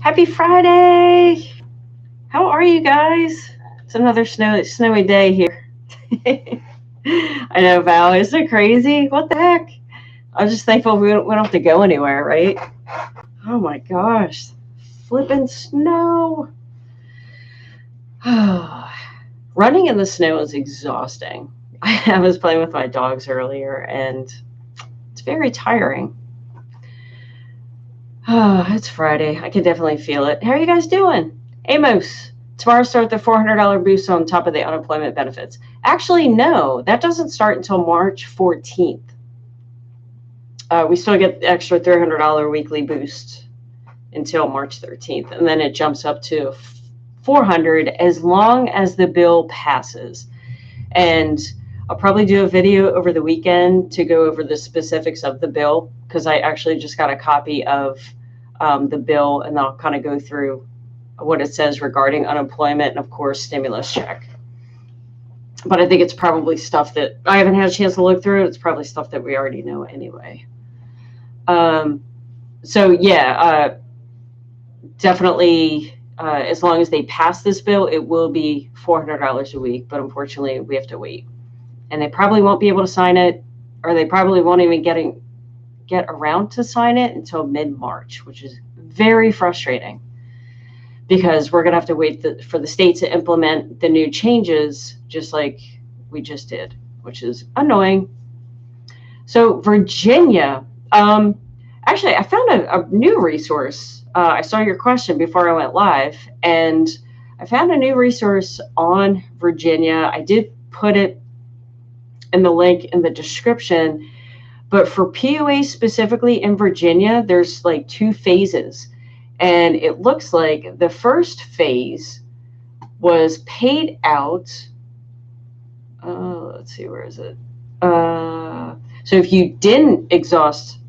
Happy Friday! How are you guys? It's another snowy day here. I know, Val. Isn't it crazy? What the heck? I'm just thankful we don't have to go anywhere, right? Oh my gosh. Flipping snow. Running in the snow is exhausting. I was playing with my dogs earlier, and it's very tiring. It's Friday. I can definitely feel it. How are you guys doing? Amos, tomorrow start the $400 boost on top of the unemployment benefits. Actually, no, that doesn't start until March 14th. We still get the extra $300 weekly boost until March 13th, and then it jumps up to $400 as long as the bill passes. And I'll probably do a video over the weekend to go over the specifics of the bill, because I actually just got a copy of the bill, and I'll kind of go through what it says regarding unemployment and, of course, stimulus check. But I think it's probably stuff that I haven't had a chance to look through. It's probably stuff that we already know anyway. So, yeah, definitely, as long as they pass this bill, it will be $400 a week. But unfortunately, we have to wait. And they probably won't be able to sign it, or they probably won't even get around to sign it until mid-March, which is very frustrating, because we're going to have to wait for the state to implement the new changes, just like we just did, which is annoying. So Virginia, actually, I found a new resource. I saw your question before I went live, and I found a new resource on Virginia. I did put it in the link in the description, but for PUA specifically in Virginia, there's like 2 phases. And it looks like the first phase was paid out. Let's see, where is it? So if you didn't exhaust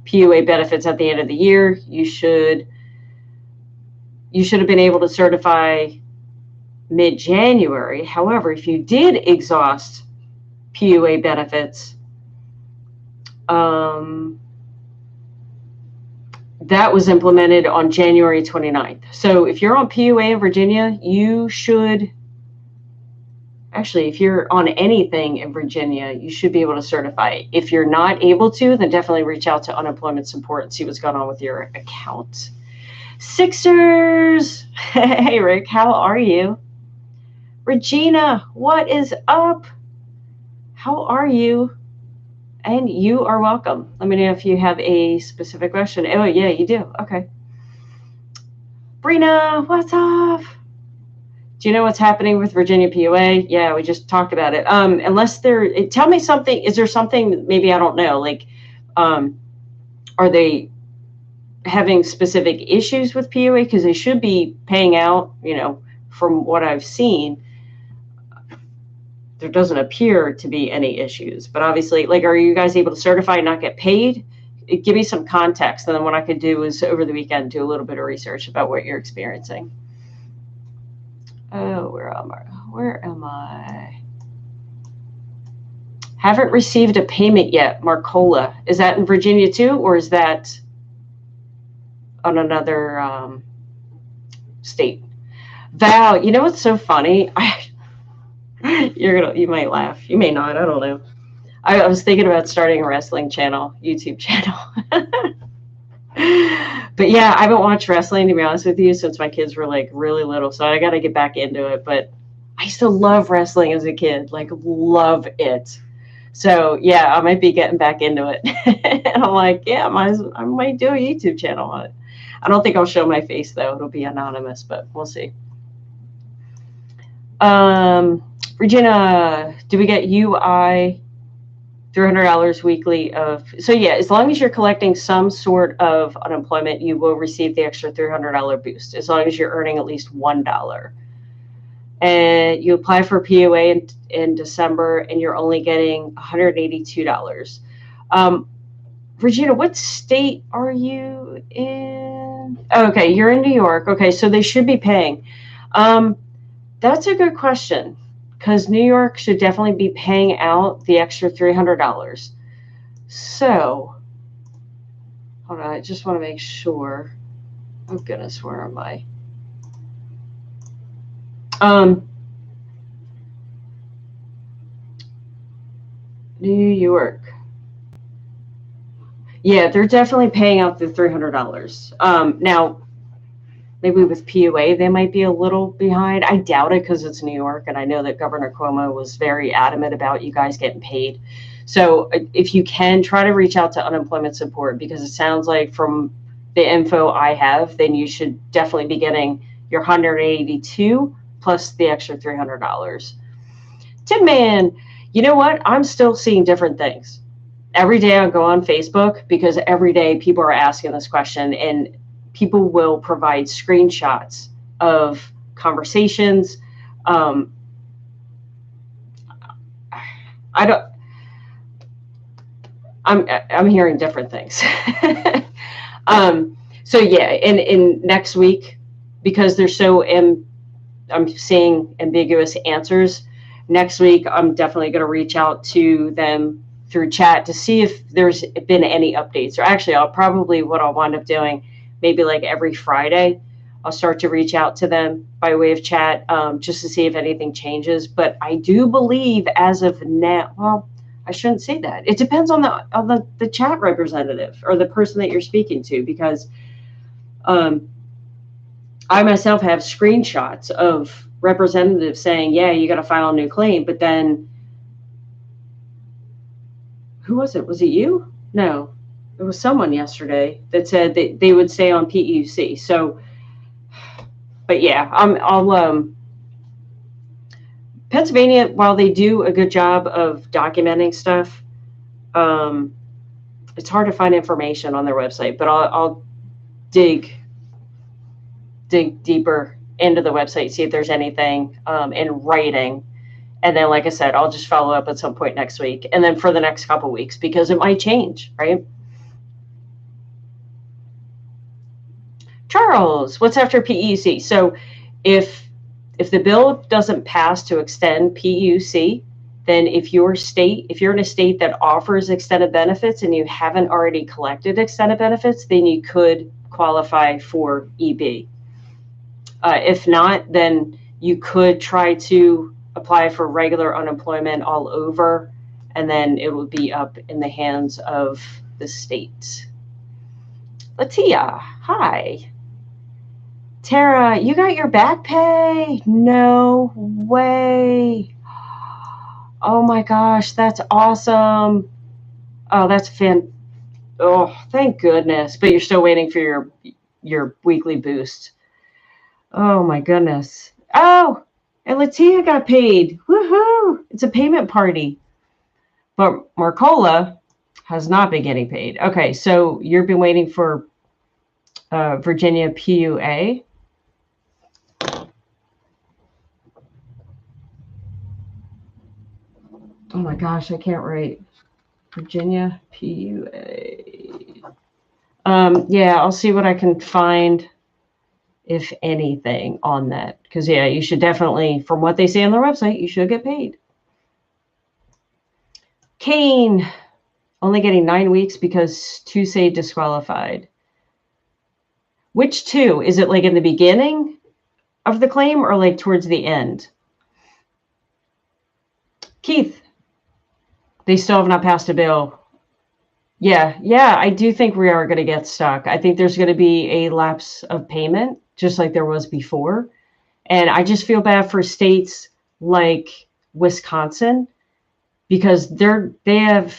PUA benefits at the end of the year, you should have been able to certify mid-January. However, if you did exhaust PUA benefits, that was implemented on January 29th. So if you're on PUA in Virginia, you should, actually, if you're on anything in Virginia, you should be able to certify it. If you're not able to, then definitely reach out to unemployment support and see what's going on with your account. Sixers! Hey, Rick, how are you? Regina, what is up? How are you? And you are welcome. Let me know if you have a specific question. Oh, yeah, you do. Okay. Brina, what's up? Do you know what's happening with Virginia PUA? Yeah, we just talked about it. Unless tell me something. Is there something maybe I don't know? Like, are they having specific issues with PUA? Because they should be paying out, from what I've seen. There doesn't appear to be any issues, but obviously, like, are you guys able to certify and not get paid? Give me some context, and then what I could do is over the weekend do a little bit of research about what you're experiencing. Oh, where am I? Haven't received a payment yet, Marcola. Is that in Virginia too, or is that on another state? Val, you know what's so funny? You might laugh. You may not. I don't know. I was thinking about starting a wrestling YouTube channel. But yeah, I haven't watched wrestling, to be honest with you, since my kids were like really little. So I got to get back into it. But I used to love wrestling as a kid, like love it. So yeah, I might be getting back into it. And I'm like, yeah, I might do a YouTube channel on it. I don't think I'll show my face though. It'll be anonymous, but we'll see. Regina, do we get UI $300 weekly so yeah, as long as you're collecting some sort of unemployment, you will receive the extra $300 boost, as long as you're earning at least $1. And you apply for PUA in December, and you're only getting $182. Regina, what state are you in? Okay, you're in New York. Okay, so they should be paying. That's a good question, because New York should definitely be paying out the extra $300. So, hold on, I just want to make sure. Oh goodness, where am I? New York. Yeah, they're definitely paying out the $300. Now, maybe with PUA, they might be a little behind. I doubt it because it's New York, and I know that Governor Cuomo was very adamant about you guys getting paid. So if you can, try to reach out to unemployment support, because it sounds like from the info I have, then you should definitely be getting your 182 plus the extra $300. Tin Man, you know what? I'm still seeing different things. Every day I go on Facebook because every day people are asking this question, and people will provide screenshots of conversations. I don't. I'm hearing different things. So yeah, in next week, because they're so I'm seeing ambiguous answers. Next week, I'm definitely going to reach out to them through chat to see if there's been any updates. Or actually, what I'll wind up doing, maybe like every Friday, I'll start to reach out to them by way of chat, just to see if anything changes. But I do believe as of now, well, I shouldn't say that. It depends on the chat representative or the person that you're speaking to, because I myself have screenshots of representatives saying, yeah, you got to file a new claim. But then, who was it? Was it you? No, it was someone yesterday that said that they would stay on PEUC. So, but yeah, Pennsylvania, while they do a good job of documenting stuff, it's hard to find information on their website, but I'll dig deeper into the website, see if there's anything in writing. And then, like I said, I'll just follow up at some point next week, and then for the next couple weeks, because it might change, right? Charles, what's after PEUC? So if the bill doesn't pass to extend PEUC, then if you're in a state that offers extended benefits and you haven't already collected extended benefits, then you could qualify for EB. If not, then you could try to apply for regular unemployment all over, and then it would be up in the hands of the state. Latia, hi. Tara, you got your back pay? No way. Oh my gosh, that's awesome. Oh, that's oh, thank goodness. But you're still waiting for your weekly boost. Oh my goodness. Oh, and Latia got paid. Woohoo! It's a payment party. But Marcola has not been getting paid. Okay, so you've been waiting for Virginia PUA. Oh my gosh, I can't write. Virginia PUA. Yeah, I'll see what I can find, if anything, on that. Because, yeah, you should definitely, from what they say on their website, you should get paid. Kane, only getting 9 weeks because 2 say disqualified. Which 2? Is it like in the beginning of the claim or like towards the end? Keith, they still have not passed a bill. Yeah, I do think we are going to get stuck. I think there's going to be a lapse of payment, just like there was before. And I just feel bad for states like Wisconsin, because they have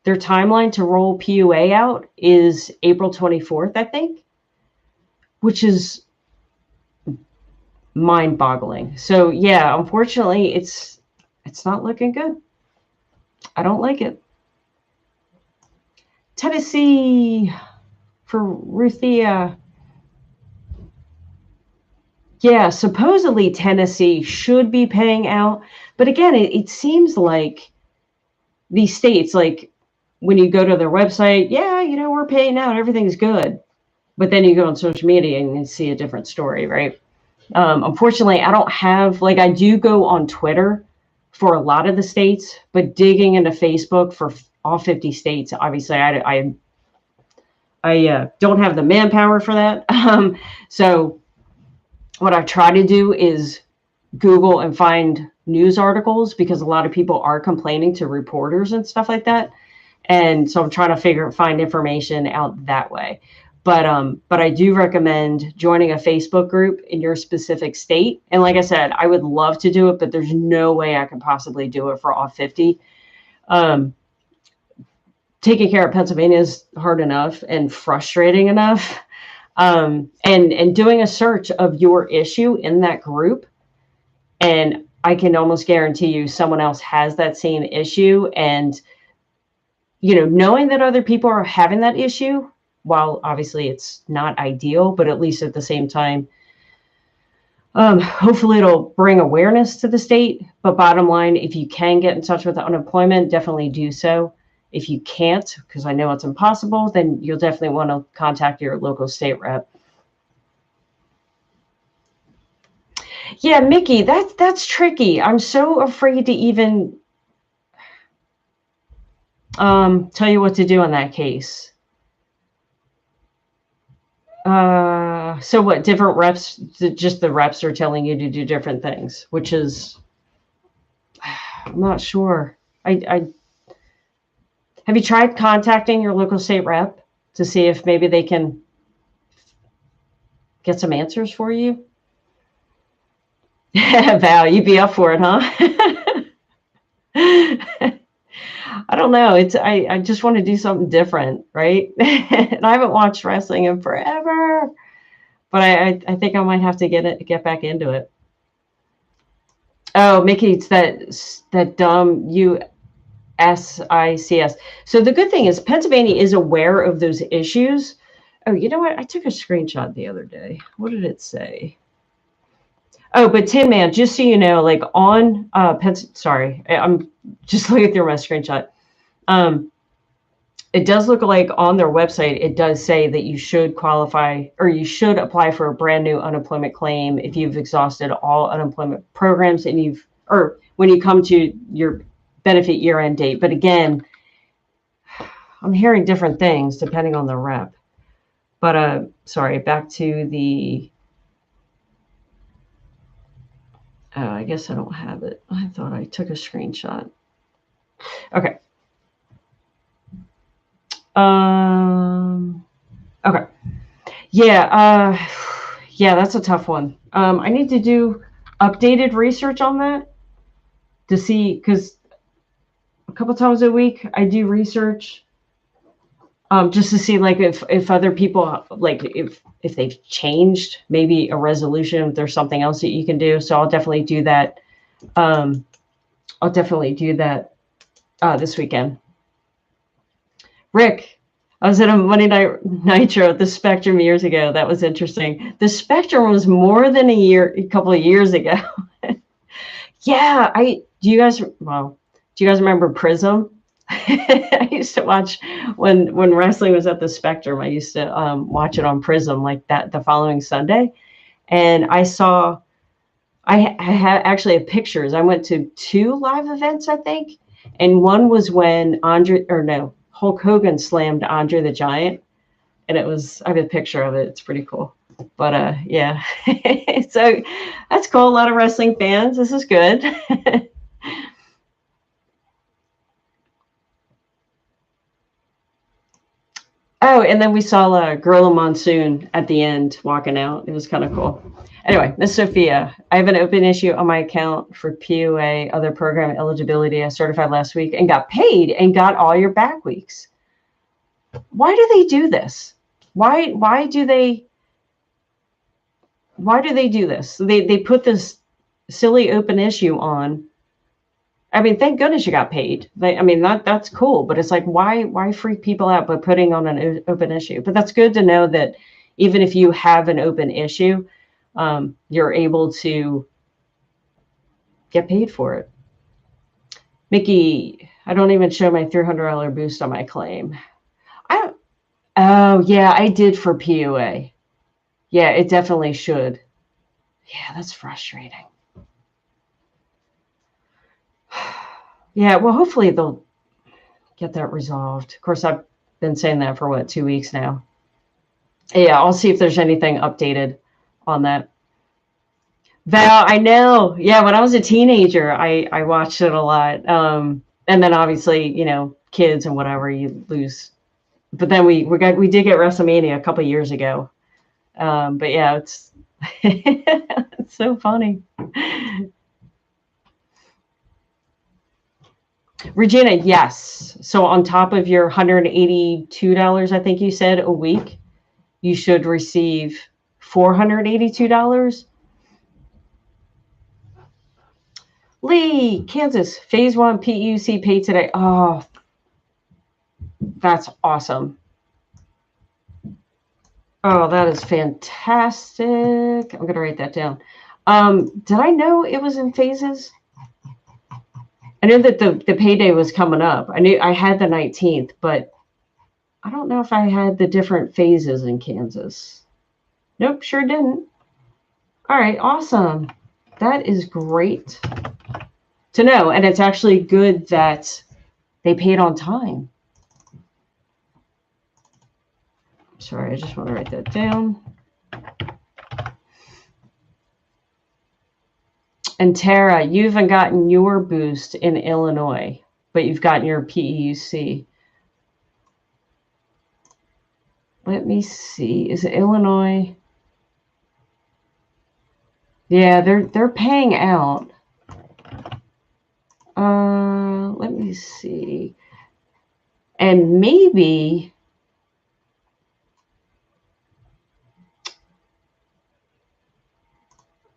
their timeline to roll PUA out is April 24th, I think, which is mind-boggling. So yeah, unfortunately, it's not looking good. I don't like it. Tennessee for Ruthia. Yeah, supposedly Tennessee should be paying out. But again, it seems like these states, like when you go to their website, yeah, we're paying out, everything's good. But then you go on social media and you see a different story, right? Unfortunately, I don't have, like, I do go on Twitter for a lot of the states, but digging into Facebook for all 50 states, obviously, I don't have the manpower for that. So what I try to do is Google and find news articles, because a lot of people are complaining to reporters and stuff like that. And so I'm trying to find information out that way. But I do recommend joining a Facebook group in your specific state. And like I said, I would love to do it, but there's no way I could possibly do it for all 50. Taking care of Pennsylvania is hard enough and frustrating enough. And doing a search of your issue in that group, and I can almost guarantee you someone else has that same issue. And knowing that other people are having that issue, while obviously it's not ideal, but at least at the same time, hopefully it'll bring awareness to the state. But bottom line, if you can get in touch with the unemployment, definitely do so. If you can't, because I know it's impossible, then you'll definitely want to contact your local state rep. Yeah, Mickey, that's tricky. I'm so afraid to even tell you what to do in that case. So what, different reps, just the reps are telling you to do different things, which is, I'm not sure. Have you tried contacting your local state rep to see if maybe they can get some answers for you? Val, you'd be up for it, huh? I don't know. I just want to do something different, right? And I haven't watched wrestling in forever, but I think I might have to get back into it. Oh, Mickey, it's that dumb USICS. So the good thing is Pennsylvania is aware of those issues. Oh, you know what? I took a screenshot the other day. What did it say? Oh, but Tin Man, just so you know, like on sorry, I'm just looking through my screenshot. It does look like on their website, it does say that you should qualify, or you should apply for a brand new unemployment claim if you've exhausted all unemployment programs and or when you come to your benefit year-end date. But again, I'm hearing different things depending on the rep. But sorry, back to the. Oh, I guess I don't have it. I thought I took a screenshot. Okay. Okay. Yeah. Yeah, that's a tough one. I need to do updated research on that to see, because a couple times a week I do research just to see like if other people, like if they've changed maybe a resolution, if there's something else that you can do. So I'll definitely do that. I'll definitely do that this weekend. Rick, I was at a Monday Night Nitro at the Spectrum years ago. That was interesting. The Spectrum was more than a couple of years ago. Yeah, do you guys remember Prism? I used to watch when wrestling was at the Spectrum. I used to watch it on Prism like that the following Sunday, and I actually have pictures. I went to 2 live events, I think, and one was when Hulk Hogan slammed Andre the Giant, and I have a picture of it. It's pretty cool. But yeah, so that's cool. A lot of wrestling fans. This is good. Oh, and then we saw Gorilla Monsoon at the end walking out. It was kind of cool. Anyway, Miss Sophia, I have an open issue on my account for PUA, other program eligibility. I certified last week and got paid and got all your back weeks. Why do they do this? Why do they do this? They put this silly open issue on. I mean, thank goodness you got paid. That's cool, but it's like, why freak people out by putting on an open issue? But that's good to know that even if you have an open issue, you're able to get paid for it. Mickey, I don't even show my $300 boost on my claim. Oh yeah, I did for PUA. Yeah, it definitely should. Yeah, that's frustrating. Yeah, well, hopefully they'll get that resolved. Of course, I've been saying that for 2 weeks now. Yeah, I'll see if there's anything updated on that. Val, I know. Yeah, when I was a teenager, I watched it a lot. And then obviously, kids and whatever, you lose. But then we did get WrestleMania a couple years ago. But yeah, it's it's so funny. Regina, yes. So on top of your $182, I think you said a week, you should receive $482. Lee, Kansas, phase 1 PUC paid today. Oh, that's awesome. Oh, that is fantastic. I'm going to write that down. Did I know it was in phases? I knew that the payday was coming up. I knew I had the 19th, but I don't know if I had the different phases in Kansas. Nope, sure didn't. All right, awesome. That is great to know. And it's actually good that they paid on time. Sorry, I just want to write that down. And Tara, you haven't gotten your boost in Illinois, but you've gotten your PEUC. Let me see. Is it Illinois? Yeah, they're paying out. Let me see. And maybe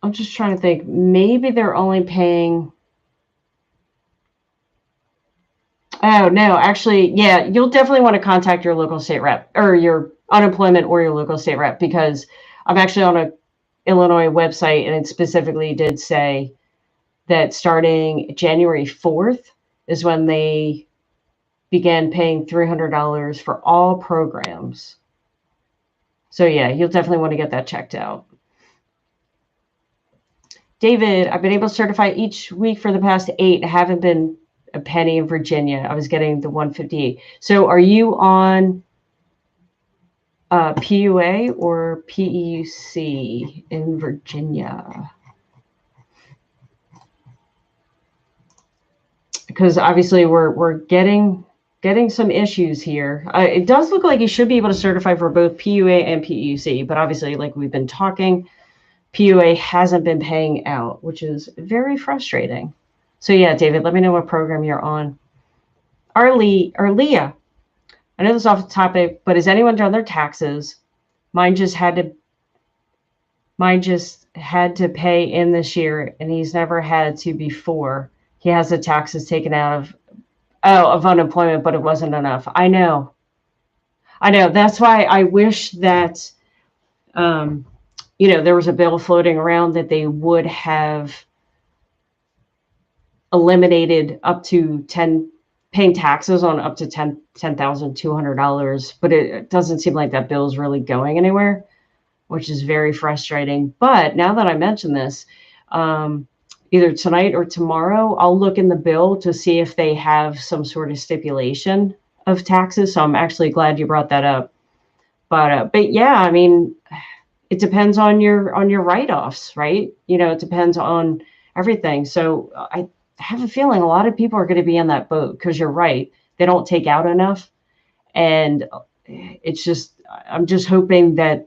I'm just trying to think. Maybe they're only paying. Oh, no, actually, yeah, you'll definitely want to contact your local state rep or your unemployment or your local state rep, because I'm actually on a Illinois website and it specifically did say that starting January 4th is when they began paying $300 for all programs. So yeah, you'll definitely want to get that checked out. David, I've been able to certify each week for the past 8. I haven't been a penny in Virginia. I was getting the 158. So are you on PUA or PEUC in Virginia? Because obviously we're getting some issues here. It does look like you should be able to certify for both PUA and PEUC, but obviously, like we've been talking, PUA hasn't been paying out, which is very frustrating. So yeah, David, let me know what program you're on. Leah, I know this is off the topic, but has anyone done their taxes? Mine just had to pay in this year, and he's never had to before. He has the taxes taken out of unemployment, but it wasn't enough. I know. That's why I wish that, there was a bill floating around that they would have eliminated up to paying taxes on up to $10,200, but it doesn't seem like that bill is really going anywhere, which is very frustrating. But now that I mention this, either tonight or tomorrow, I'll look in the bill to see if they have some sort of stipulation of taxes. So I'm actually glad you brought that up. But yeah, I mean, it depends on your write-offs, right? It depends on everything. So I have a feeling a lot of people are going to be in that boat, because you're right. They don't take out enough. And it's just, I'm just hoping that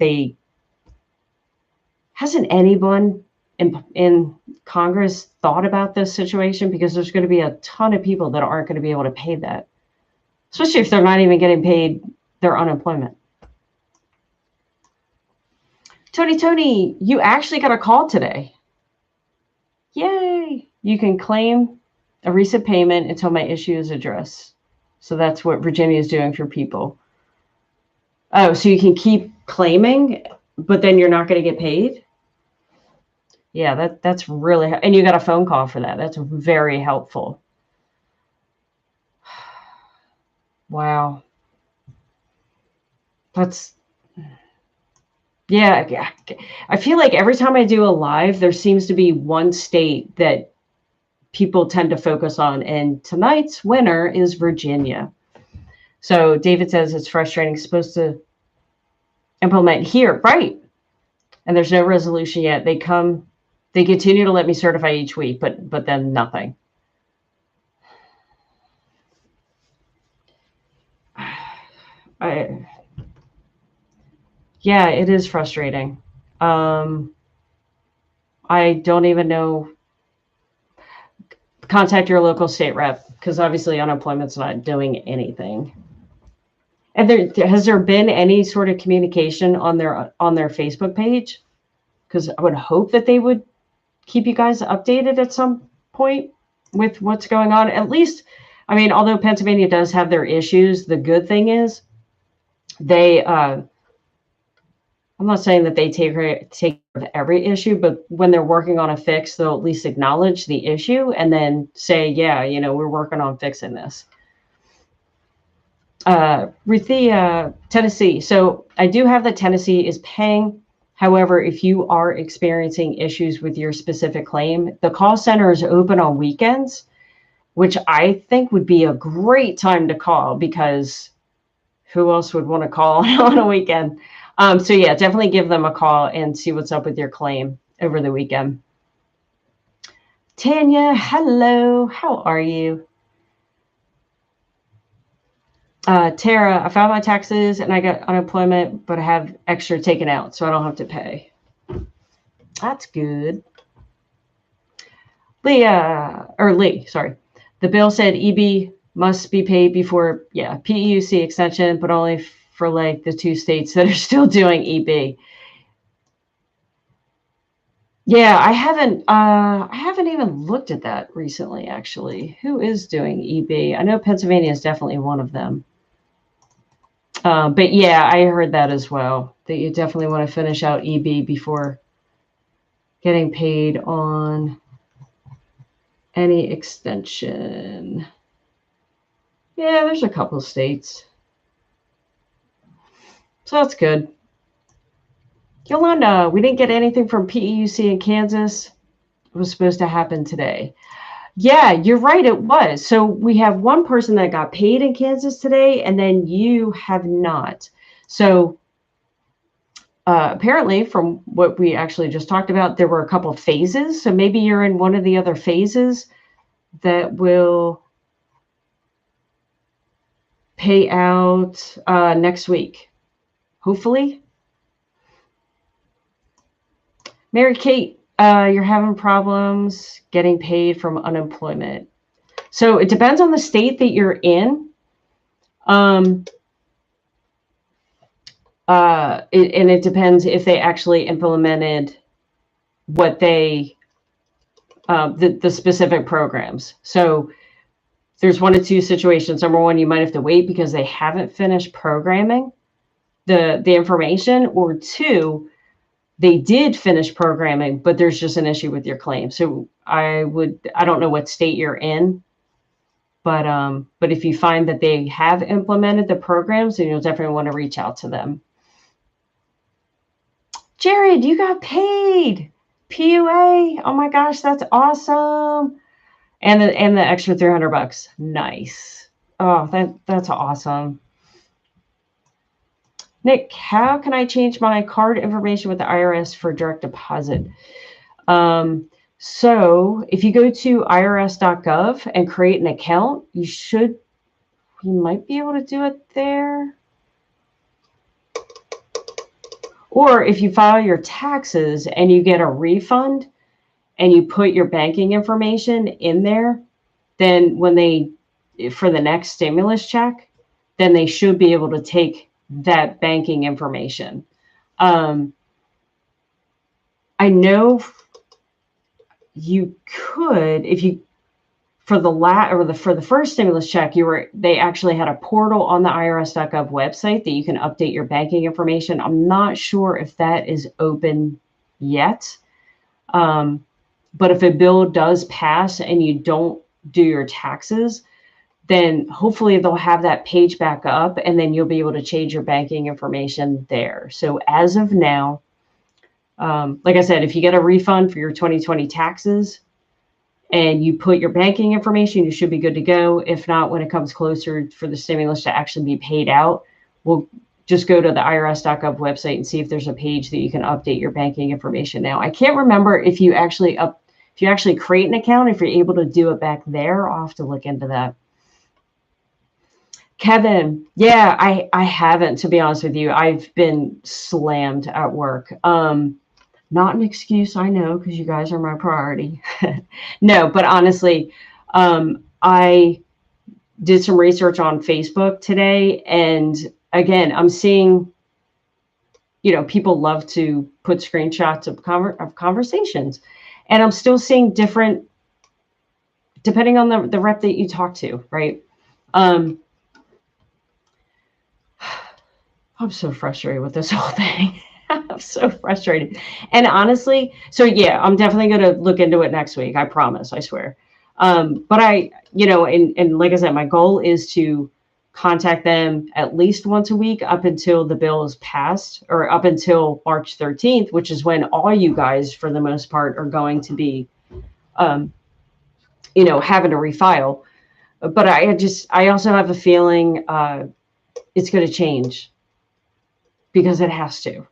hasn't anyone in Congress thought about this situation, because there's going to be a ton of people that aren't going to be able to pay that, especially if they're not even getting paid their unemployment. Tony, you actually got a call today. Yay! You can claim a recent payment until my issue is addressed. So that's what Virginia is doing for people. Oh, so you can keep claiming, but then you're not going to get paid? Yeah, that's really, and you got a phone call for that. That's very helpful. Wow. Yeah. I feel like every time I do a live, there seems to be one state that people tend to focus on, and tonight's winner is Virginia. So David says it's frustrating. And implement here, right? And there's no resolution yet. They continue to let me certify each week, but then nothing. Yeah, it is frustrating. I don't even know. Contact your local state rep, because obviously unemployment's not doing anything. And has there been any sort of communication on their Facebook page? Because I would hope that they would keep you guys updated at some point with what's going on. At least, I mean, although Pennsylvania does have their issues, the good thing is they, I'm not saying that they take care of every issue, but when they're working on a fix, they'll at least acknowledge the issue and then say, yeah, we're working on fixing this. Ruthia, Tennessee. So I do have that Tennessee is paying. However, if you are experiencing issues with your specific claim, the call center is open on weekends, which I think would be a great time to call, because who else would want to call on a weekend? So yeah, definitely give them a call and see what's up with your claim over the weekend. Tanya, hello. How are you? Tara, I filed my taxes and I got unemployment, but I have extra taken out, so I don't have to pay. That's good. Lee, sorry. The bill said EB must be paid before, PEUC extension, but only for like the 2 states that are still doing EB. Yeah, I haven't even looked at that recently, actually. Who is doing EB? I know Pennsylvania is definitely one of them. But yeah, I heard that as well, that you definitely want to finish out EB before getting paid on any extension. Yeah, there's a couple of states. So that's good. Yolanda, we didn't get anything from PEUC in Kansas. It was supposed to happen today. Yeah, you're right. It was. So we have one person that got paid in Kansas today, and then you have not. So apparently, from what we actually just talked about, there were a couple of phases. So maybe you're in one of the other phases that will pay out next week, hopefully. Mary Kate, you're having problems getting paid from unemployment. So it depends on the state that you're in. And it depends if they actually implemented what they, the specific programs. So there's 1 of 2 situations. Number one, you might have to wait because they haven't finished programming the information, or 2, they did finish programming, but there's just an issue with your claim. So I don't know what state you're in, but if you find that they have implemented the programs, then you'll definitely want to reach out to them. Jared, you got paid. PUA. Oh my gosh, that's awesome. And the extra $300. Nice. Oh, that's awesome. Nick, how can I change my card information with the IRS for direct deposit? So if you go to irs.gov and create an account, you might be able to do it there. Or if you file your taxes and you get a refund and you put your banking information in there, then for the next stimulus check, then they should be able to take that banking information. I know you could, if you, for the first stimulus check, they actually had a portal on the irs.gov website that you can update your banking information. I'm not sure if that is open yet. But if a bill does pass and you don't do your taxes, then hopefully they'll have that page back up, and then you'll be able to change your banking information there. So as of now, like I said, if you get a refund for your 2020 taxes and you put your banking information, you should be good to go. If not, when it comes closer for the stimulus to actually be paid out, we'll just go to the irs.gov website and see if there's a page that you can update your banking information now. I can't remember if you actually create an account, if you're able to do it back there. I'll have to look into that. Kevin, yeah, I haven't, to be honest with you. I've been slammed at work. Not an excuse, I know, because you guys are my priority. No, but honestly, I did some research on Facebook today, and again, I'm seeing, people love to put screenshots of conversations, and I'm still seeing different, depending on the rep that you talk to, right? I'm so frustrated with this whole thing. I'm so frustrated. And honestly, so yeah, I'm definitely going to look into it next week. I promise, I swear. But and like I said, my goal is to contact them at least once a week up until the bill is passed, or up until March 13th, which is when all you guys, for the most part, are going to be, having to refile. But I also have a feeling it's going to change, because it has to.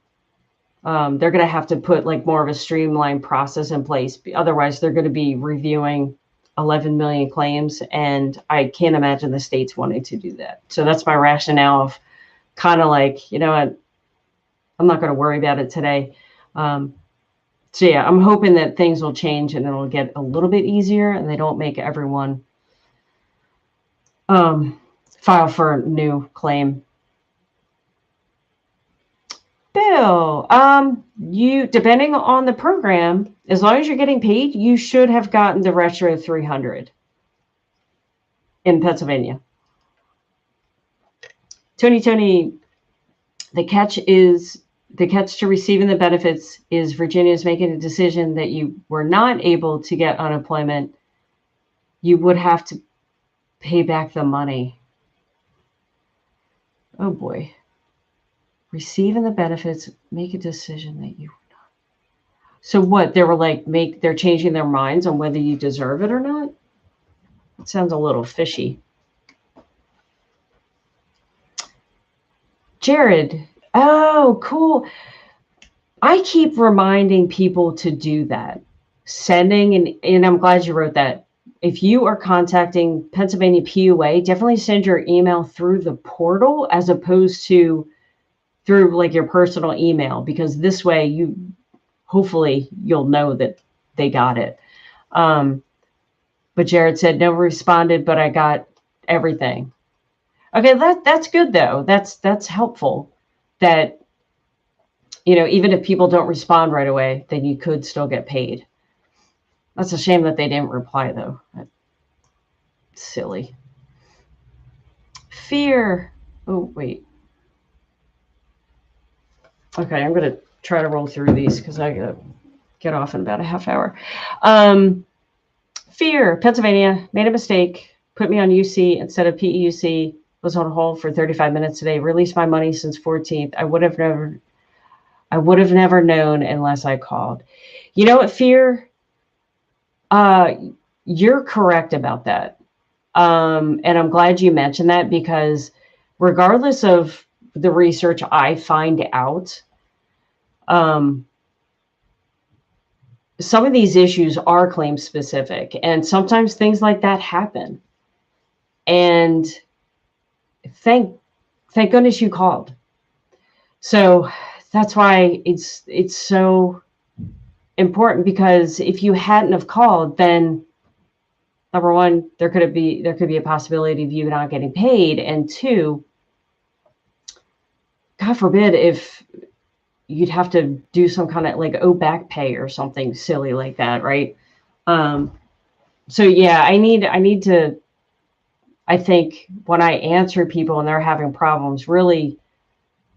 They're going to have to put like more of a streamlined process in place. Otherwise, they're going to be reviewing 11 million claims, and I can't imagine the states wanting to do that. So that's my rationale of kind of like, I'm not going to worry about it today. So yeah, I'm hoping that things will change and it'll get a little bit easier, and they don't make everyone file for a new claim. Bill, you, depending on the program, as long as you're getting paid, you should have gotten the retro 300 in Pennsylvania. Tony, the catch to receiving the benefits is Virginia is making a decision that you were not able to get unemployment. You would have to pay back the money. Oh boy. Receiving the benefits, make a decision that you were not. So what? They were like, they're changing their minds on whether you deserve it or not? It sounds a little fishy. Jared, oh, cool. I keep reminding people to do that. And I'm glad you wrote that. If you are contacting Pennsylvania PUA, definitely send your email through the portal as opposed to through like your personal email, because this way hopefully you'll know that they got it. But Jared said, no responded, but I got everything. Okay, that's good though. That's helpful that, even if people don't respond right away, then you could still get paid. That's a shame that they didn't reply though. That's silly. Fear. Oh, wait. Okay, I'm going to try to roll through these because I got to get off in about a half hour. Fear, Pennsylvania, made a mistake, put me on UC instead of PEUC, was on hold for 35 minutes today, released my money since 14th. I would have never known unless I called. You know what, Fear? You're correct about that. And I'm glad you mentioned that, because regardless of the research I find out, some of these issues are claim specific, and sometimes things like that happen. And thank goodness you called. So that's why it's so important, because if you hadn't have called, then number one, there could be a possibility of you not getting paid, and two, God forbid if you'd have to do some kind of like back pay or something silly like that, right? So yeah, I need to, I think when I answer people and they're having problems, really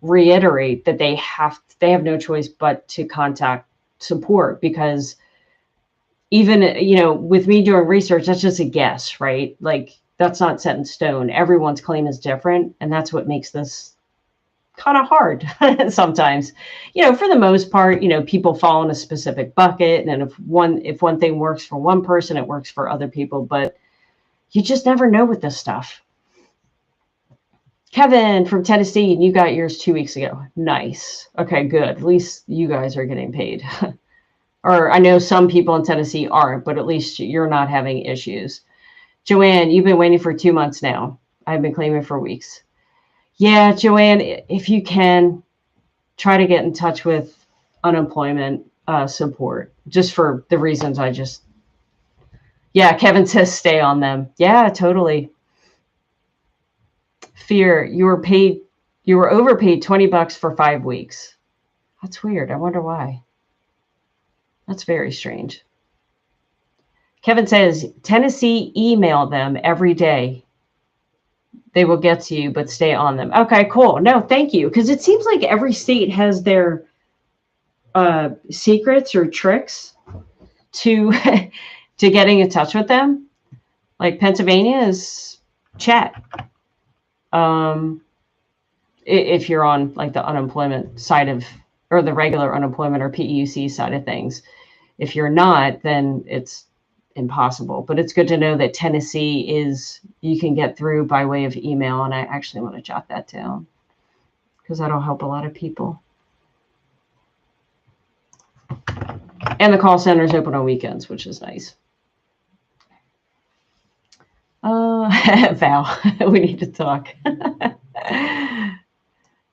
reiterate that they have no choice but to contact support, because even, with me doing research, that's just a guess, right? Like that's not set in stone. Everyone's claim is different, and that's what makes this kind of hard sometimes. For the most part, people fall in a specific bucket, and if one thing works for one person, it works for other people, but you just never know with this stuff. Kevin from Tennessee, and you got yours 2 weeks ago. Nice. Okay, good. At least you guys are getting paid. Or I know some people in Tennessee aren't, but at least you're not having issues. Joanne, you've been waiting for 2 months now. I've been claiming for weeks. Yeah, Joanne, if you can, try to get in touch with unemployment support, just for the reasons I just. Yeah, Kevin says stay on them. Yeah, totally. Fear, you were overpaid $20 for 5 weeks. That's weird. I wonder why. That's very strange. Kevin says, Tennessee, email them every day. They will get to you, but stay on them. Okay, cool. No, thank you. Because it seems like every state has their secrets or tricks to to getting in touch with them. Like Pennsylvania is chat. If you're on like the unemployment side of, or the regular unemployment or PEUC side of things. If you're not, then it's impossible. But it's good to know that Tennessee is, you can get through by way of email. And I actually want to jot that down because that'll help a lot of people. And the call center is open on weekends, which is nice. Val, we need to talk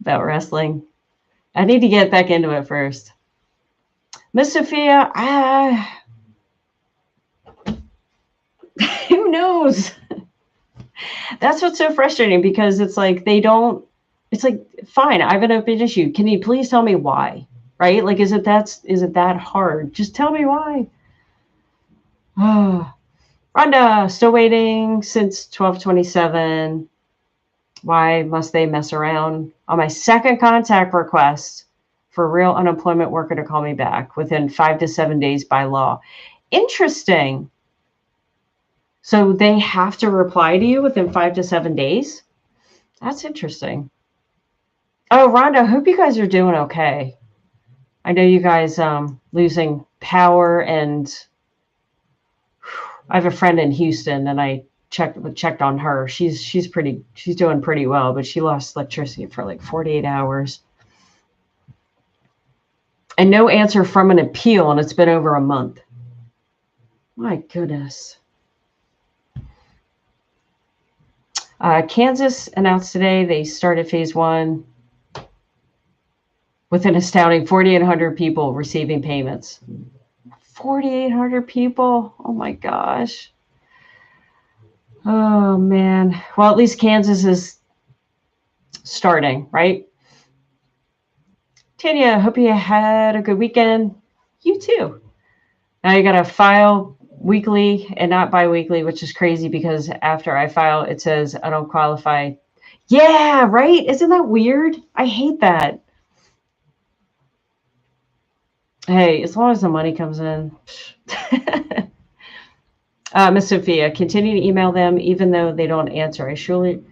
about wrestling. I need to get back into it first. Miss Sophia, who knows? That's what's so frustrating, because it's like they don't, it's like, fine, I have an open issue. Can you please tell me why? Right? Like, is it that hard? Just tell me why. Rhonda, still waiting since 12/27. Why must they mess around? On my second contact request for a real unemployment worker to call me back within 5 to 7 days by law. Interesting. So they have to reply to you within 5 to 7 days? That's interesting. Oh, Rhonda, I hope you guys are doing okay. I know you guys losing power, and I have a friend in Houston, and I checked on her. She's doing pretty well, but she lost electricity for like 48 hours. And no answer from an appeal, and it's been over a month. My goodness. Kansas announced today they started phase 1 with an astounding 4,800 people receiving payments. 4,800 people? Oh my gosh. Oh man. Well, at least Kansas is starting, right? Tanya, hope you had a good weekend. You too. Now you got to file weekly and not bi-weekly, which is crazy because after I file, it says I don't qualify. Yeah, right? Isn't that weird? I hate that. Hey, as long as the money comes in. Miss Sophia, continue to email them even though they don't answer. I surely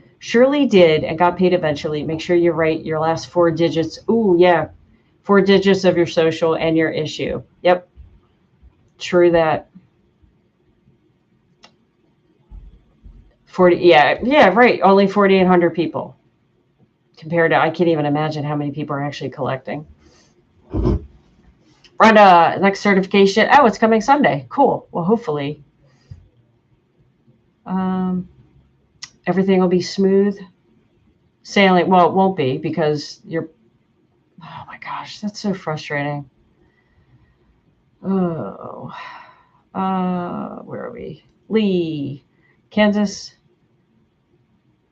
did and got paid eventually. Make sure you write your last 4 digits. Ooh, yeah. 4 digits of your social and your issue. Yep. True that. 40, yeah, right. Only 4,800 people compared to, I can't even imagine how many people are actually collecting. Brenda, next certification. Oh, it's coming Sunday. Cool. Well, hopefully everything will be smooth sailing. Well, it won't be because you're, oh my gosh, that's so frustrating. Oh, where are we? Lee, Kansas.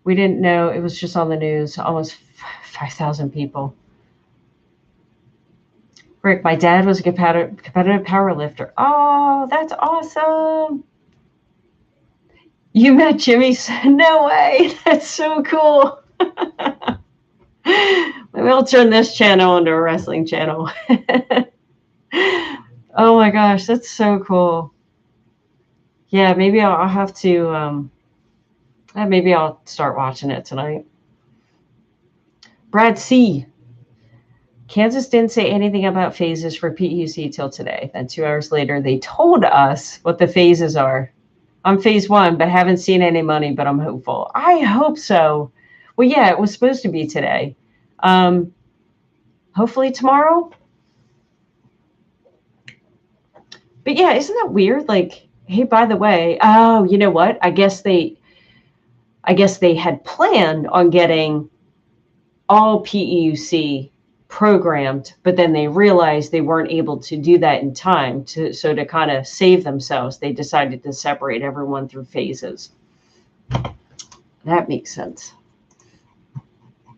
We didn't know. It was just on the news. Almost 5,000 people. Rick, my dad was a competitive power lifter. Oh, that's awesome. You met Jimmy? No way. That's so cool. Maybe I'll turn this channel into a wrestling channel. Oh my gosh, that's so cool. Yeah, maybe I'll have to, maybe I'll start watching it tonight. Brad C. Kansas didn't say anything about phases for PEUC till today. Then 2 hours later, they told us what the phases are. I'm phase 1, but haven't seen any money, but I'm hopeful. I hope so. Well, yeah, it was supposed to be today. Hopefully tomorrow. But yeah, isn't that weird? Like, hey, by the way, oh, you know what? I guess they had planned on getting all PEUC programmed, but then they realized they weren't able to do that in time. So to kind of save themselves, they decided to separate everyone through phases. That makes sense.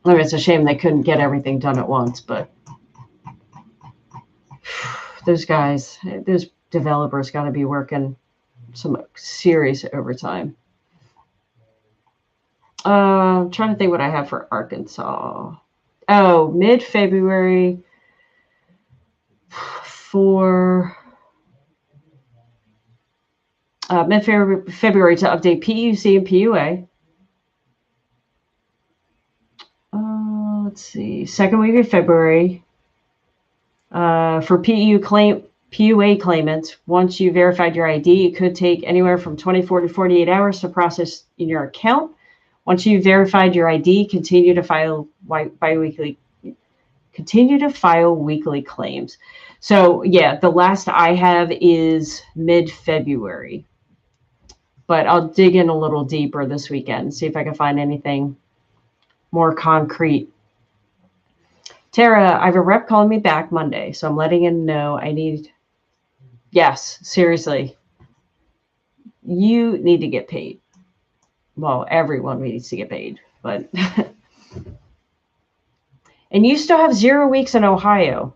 I mean, it's a shame they couldn't get everything done at once, but those developers got to be working some serious overtime. I'm trying to think what I have for Arkansas. Oh, mid-February for mid-February to update PUC and PUA. Let's see, second week of February for PUA claimants. Once you verified your ID, it could take anywhere from 24 to 48 hours to process in your account. Once you verified your ID, continue to file weekly claims. So yeah, the last I have is mid-February, but I'll dig in a little deeper this weekend, see if I can find anything more concrete. Tara, I have a rep calling me back Monday, so I'm letting him know yes, seriously, you need to get paid. Well, everyone needs to get paid, but and you still have 0 weeks in Ohio,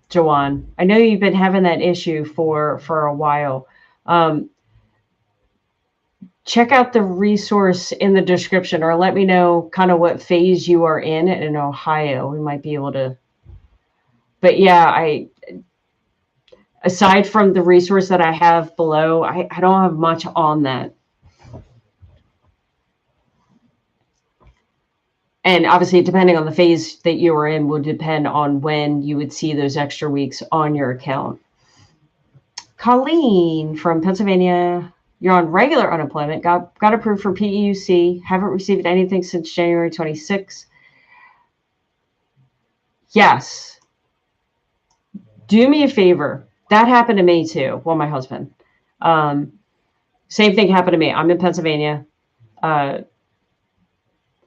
Joanne. I know you've been having that issue for a while. Check out the resource in the description, or let me know kind of what phase you are in Ohio. We might be able to. But yeah, aside from the resource that I have below, I don't have much on that. And obviously, depending on the phase that you were in, would depend on when you would see those extra weeks on your account. Colleen from Pennsylvania, you're on regular unemployment, got approved for PEUC, haven't received anything since January 26th. Yes. Do me a favor. That happened to me too. Well, my husband. Same thing happened to me. I'm in Pennsylvania.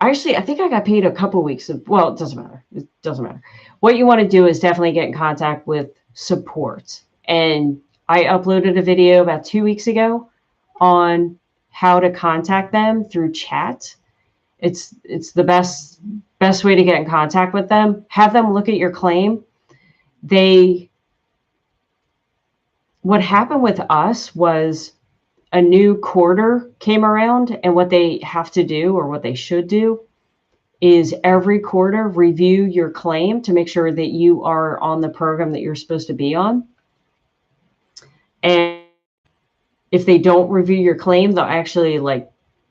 Actually, I think I got paid a couple weeks of, well, it doesn't matter. It doesn't matter. What you want to do is definitely get in contact with support. And I uploaded a video about 2 weeks ago on how to contact them through chat. It's the best way to get in contact with them. Have them look at your claim. What happened with us was a new quarter came around, and what they have to do, or what they should do, is every quarter review your claim to make sure that you are on the program that you're supposed to be on. And if they don't review your claim, they'll actually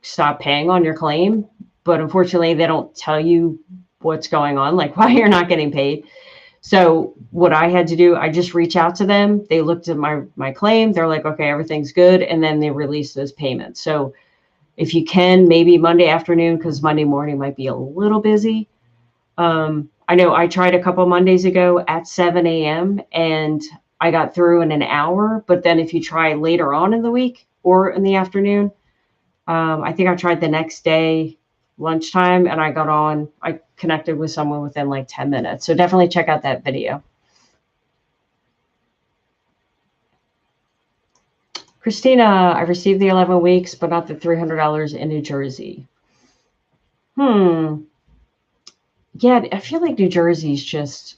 stop paying on your claim. But unfortunately, they don't tell you what's going on, like why you're not getting paid. So what I had to do, I just reach out to them. They looked at my claim. They're like, okay, everything's good. And then they release those payments. So if you can, maybe Monday afternoon, because Monday morning might be a little busy. I know I tried a couple Mondays ago at 7 a.m. and I got through in an hour. But then if you try later on in the week or in the afternoon, I think I tried the next day, lunchtime, and I connected with someone within 10 minutes. So definitely check out that video. Christina, I received the 11 weeks, but not the $300 in New Jersey. Yeah, I feel like New Jersey's just,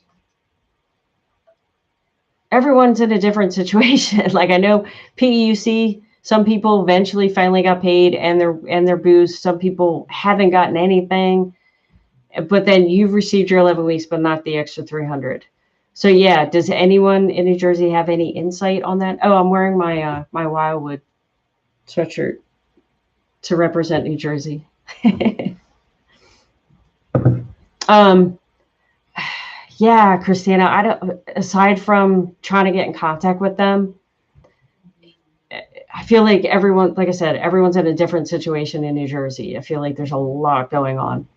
everyone's in a different situation. I know PEUC, some people eventually finally got paid and their boost. Some people haven't gotten anything, but then you've received your 11 weeks, but not the extra 300. So yeah, does anyone in New Jersey have any insight on that? Oh, I'm wearing my my Wildwood sweatshirt to represent New Jersey. Yeah, Christina, aside from trying to get in contact with them, I feel like everyone, like I said, everyone's in a different situation in New Jersey. I feel like there's a lot going on.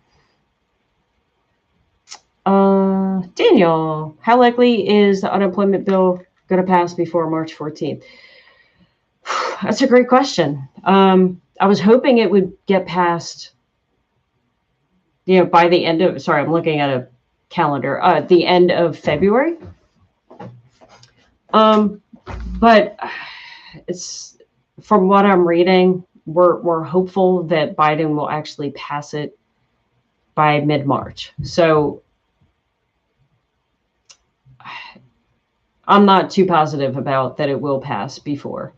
Daniel, how likely is the unemployment bill going to pass before March 14th? That's a great question. I was hoping it would get passed, by the end of, sorry, I'm looking at a calendar, the end of February. But it's, from what I'm reading, we're hopeful that Biden will actually pass it by mid-March. So I'm not too positive about that it will pass before.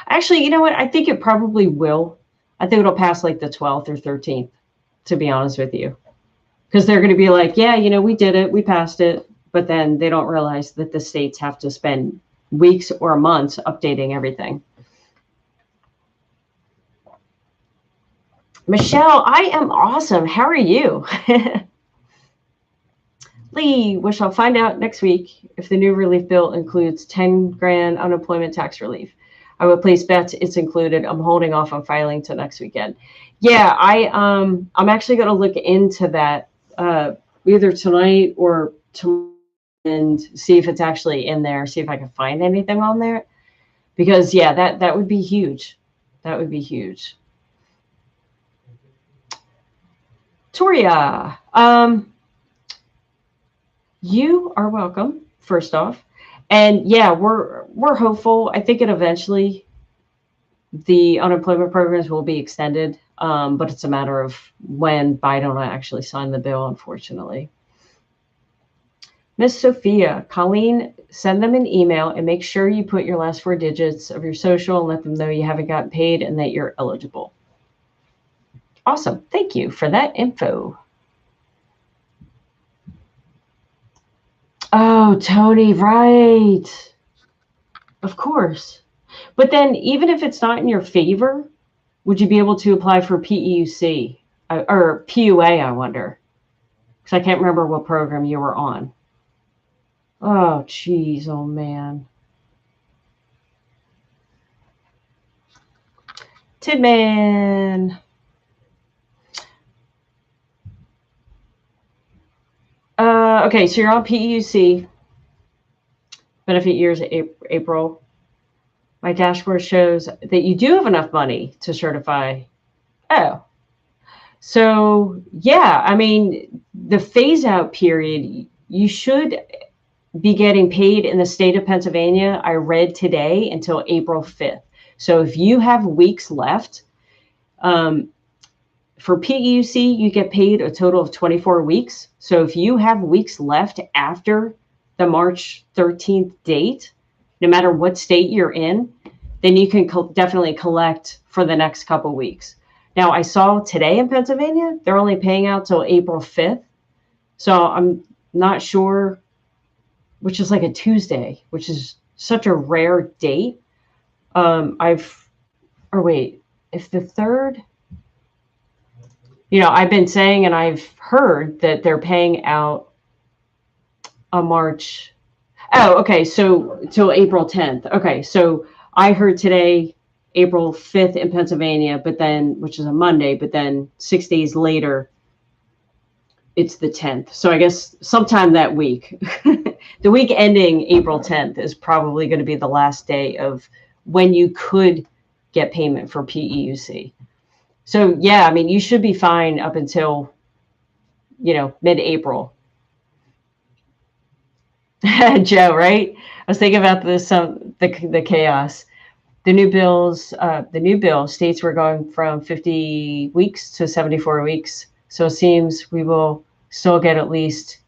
Actually, you know what? I think it probably will. I think it'll pass like the 12th or 13th, to be honest with you. Because they're going to be like, yeah, we did it. We passed it. But then they don't realize that the states have to spend weeks or months updating everything. Michelle, I am awesome. How are you? Lee, we shall find out next week if the new relief bill includes 10 grand unemployment tax relief. I would place bets it's included. I'm holding off on filing till next weekend. Yeah, I'm actually going to look into that either tonight or tomorrow and see if it's actually in there, see if I can find anything on there. Because, yeah, that would be huge. That would be huge. Toria, you are welcome, first off. And yeah, we're hopeful. I think it eventually, the unemployment programs will be extended, but it's a matter of when Biden will actually sign the bill, unfortunately. Miss Sophia, Colleen, send them an email and make sure you put your last 4 digits of your social and let them know you haven't gotten paid and that you're eligible. Awesome. Thank you for that info. Oh, Tony, right. Of course. But then even if it's not in your favor, would you be able to apply for PEUC or PUA, I wonder? Because I can't remember what program you were on. Oh, geez. Oh, man. Tidman. Okay, so you're on PEUC. Benefit years April. My dashboard shows that you do have enough money to certify. Oh. So, yeah, I mean, the phase out period, you should be getting paid in the state of Pennsylvania, I read today, until April 5th. So if you have weeks left, for PEUC, you get paid a total of 24 weeks. So if you have weeks left after the March 13th date, no matter what state you're in, then you can definitely collect for the next couple weeks. Now, I saw today in Pennsylvania, they're only paying out till April 5th. So I'm not sure, which is like a Tuesday, which is such a rare date. If the 3rd, I've been saying, and I've heard that they're paying out a March. Oh, okay. So till April 10th. Okay. So I heard today, April 5th in Pennsylvania, but then, which is a Monday, but then 6 days later, it's the 10th. So I guess sometime that week, the week ending April 10th is probably going to be the last day of when you could get payment for PEUC. So, yeah, I mean, you should be fine up until, mid-April. Joe, right? I was thinking about this, the chaos. The new bill states we're going from 50 weeks to 74 weeks. So it seems we will still get at least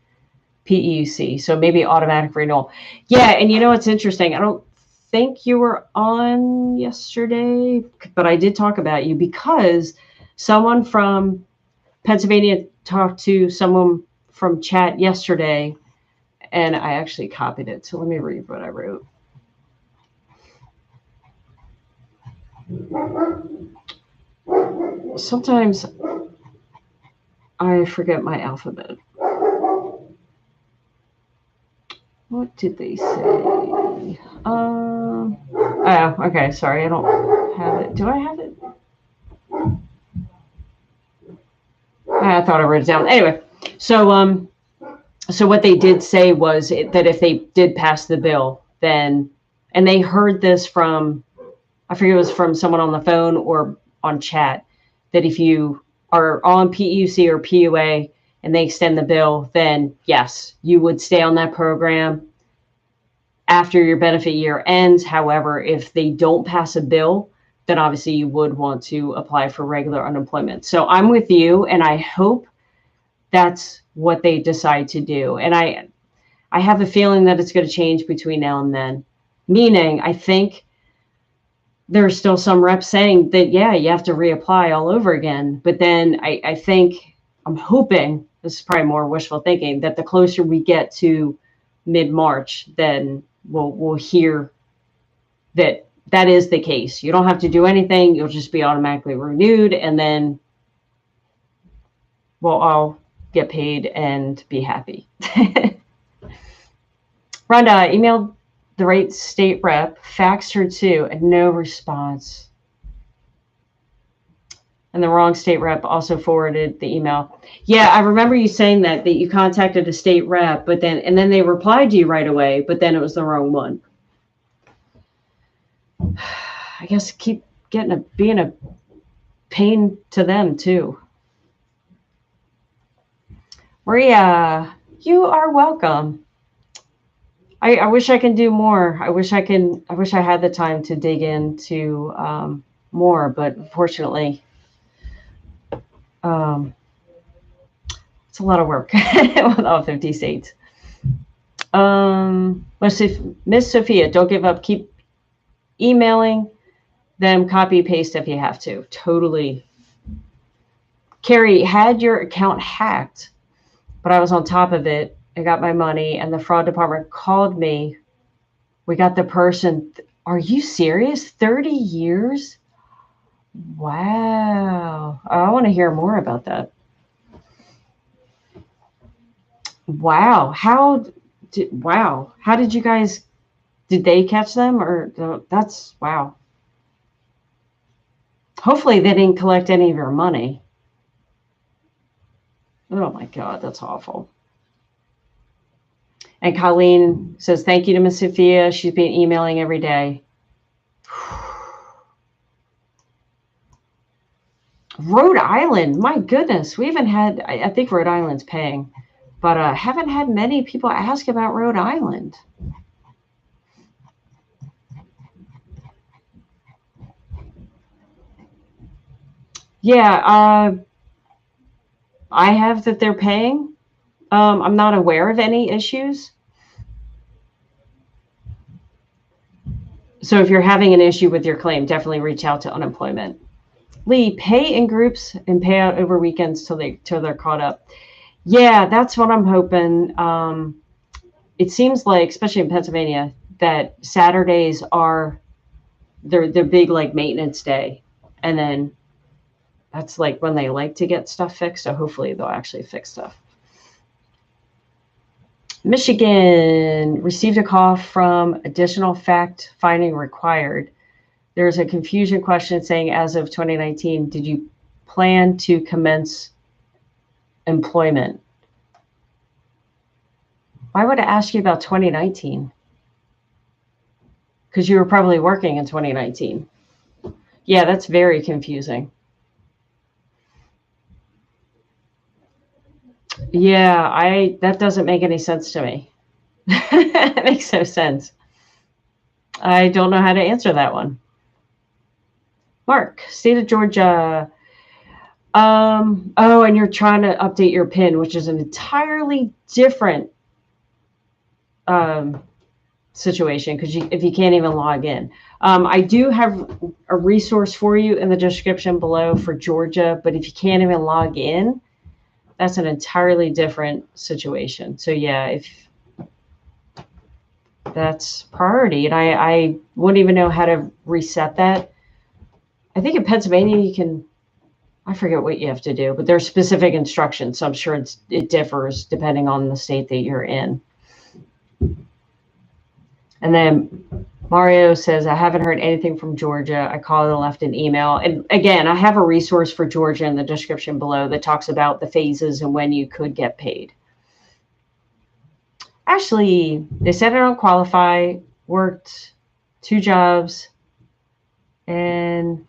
PEUC. So maybe automatic renewal. Yeah, and it's interesting. I don't think you were on yesterday, but I did talk about you because someone from Pennsylvania talked to someone from chat yesterday, and I actually copied it. So let me read what I wrote. Sometimes I forget my alphabet. What did they say? Oh, okay. Sorry, I don't have it. Do I have it? I thought I wrote it down. Anyway, so So what they did say was that if they did pass the bill, then, and they heard this from, I forget it was from someone on the phone or on chat, that if you are on PEUC or PUA and they extend the bill, then yes, you would stay on that program after your benefit year ends. However, if they don't pass a bill, then obviously you would want to apply for regular unemployment. So I'm with you, and I hope that's what they decide to do. And I have a feeling that it's going to change between now and then. Meaning, I think there's still some reps saying that, yeah, you have to reapply all over again. But then I think, I'm hoping, this is probably more wishful thinking, that the closer we get to mid-March, then we'll hear that that is the case. You don't have to do anything. You'll just be automatically renewed. And then we'll all get paid and be happy. Rhonda emailed the right state rep, faxed her too, and no response. And the wrong state rep also forwarded the email. Yeah, I remember you saying that you contacted a state rep, but then they replied to you right away, but then it was the wrong one. I guess keep being a pain to them too. Maria, you are welcome. I wish I can do more. I wish I had the time to dig into more, but unfortunately, it's a lot of work with all 50 states. Miss Sophia, don't give up. Keep emailing them, copy paste if you have to. Totally. Carrie, had your account hacked, but I was on top of it. I got my money, and the fraud department called me. We got the person. Are you serious? 30 years? Wow. I want to hear more about that. Wow. How did you guys, did they catch them? Or that's, wow. Hopefully they didn't collect any of your money. Oh my God, that's awful. And Colleen says, thank you to Miss Sophia. She's been emailing every day. Rhode Island, my goodness. We haven't had, I think Rhode Island's paying, but haven't had many people ask about Rhode Island. Yeah, I have that they're paying. I'm not aware of any issues. So if you're having an issue with your claim, definitely reach out to unemployment. Lee, pay in groups and pay out over weekends till they're caught up. Yeah, that's what I'm hoping. It seems like, especially in Pennsylvania, that Saturdays are their big like maintenance day, and then that's like when they like to get stuff fixed. So hopefully they'll actually fix stuff. Michigan received a call from additional fact finding required. There's a confusion question saying, as of 2019, did you plan to commence employment? Why would I ask you about 2019? Because you were probably working in 2019. Yeah, that's very confusing. Yeah, that doesn't make any sense to me. It makes no sense. I don't know how to answer that one. Mark, state of Georgia. Oh, and you're trying to update your PIN, which is an entirely different situation, because if you can't even log in. I do have a resource for you in the description below for Georgia, but if you can't even log in, that's an entirely different situation. So yeah, if that's priority, and I wouldn't even know how to reset that. I think in Pennsylvania you can, I forget what you have to do, but there's specific instructions. So I'm sure it differs depending on the state that you're in. And then Mario says, I haven't heard anything from Georgia. I called and left an email. And again, I have a resource for Georgia in the description below that talks about the phases and when you could get paid. Ashley, they said I don't qualify, worked 2 jobs, and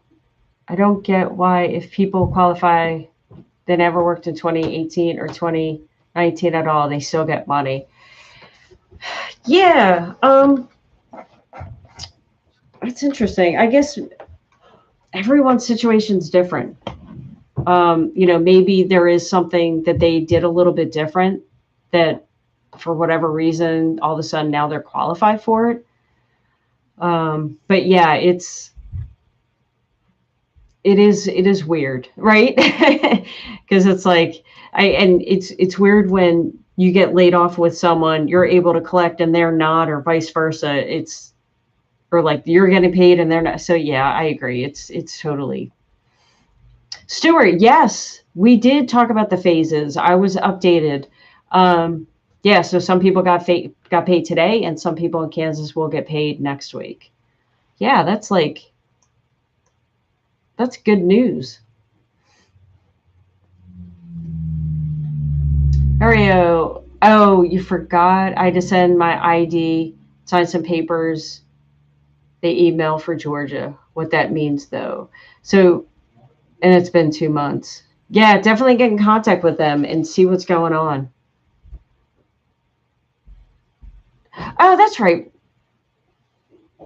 I don't get why if people qualify, they never worked in 2018 or 2019 at all, they still get money. Yeah, that's interesting. I guess everyone's situation's different. Maybe there is something that they did a little bit different that for whatever reason, all of a sudden now they're qualified for it. But yeah, it is weird, right? Because it's like, it's weird when you get laid off with someone, you're able to collect and they're not, or vice versa. Or like you're getting paid and they're not. So yeah, I agree. It's totally. Stuart, yes, we did talk about the phases. I was updated. Yeah, so some people got paid today, and some people in Kansas will get paid next week. Yeah, that's good news. Mario, oh, you forgot. I had to send my ID, sign some papers. They email for Georgia. What that means, though. So, and it's been 2 months. Yeah, definitely get in contact with them and see what's going on. Oh, that's right.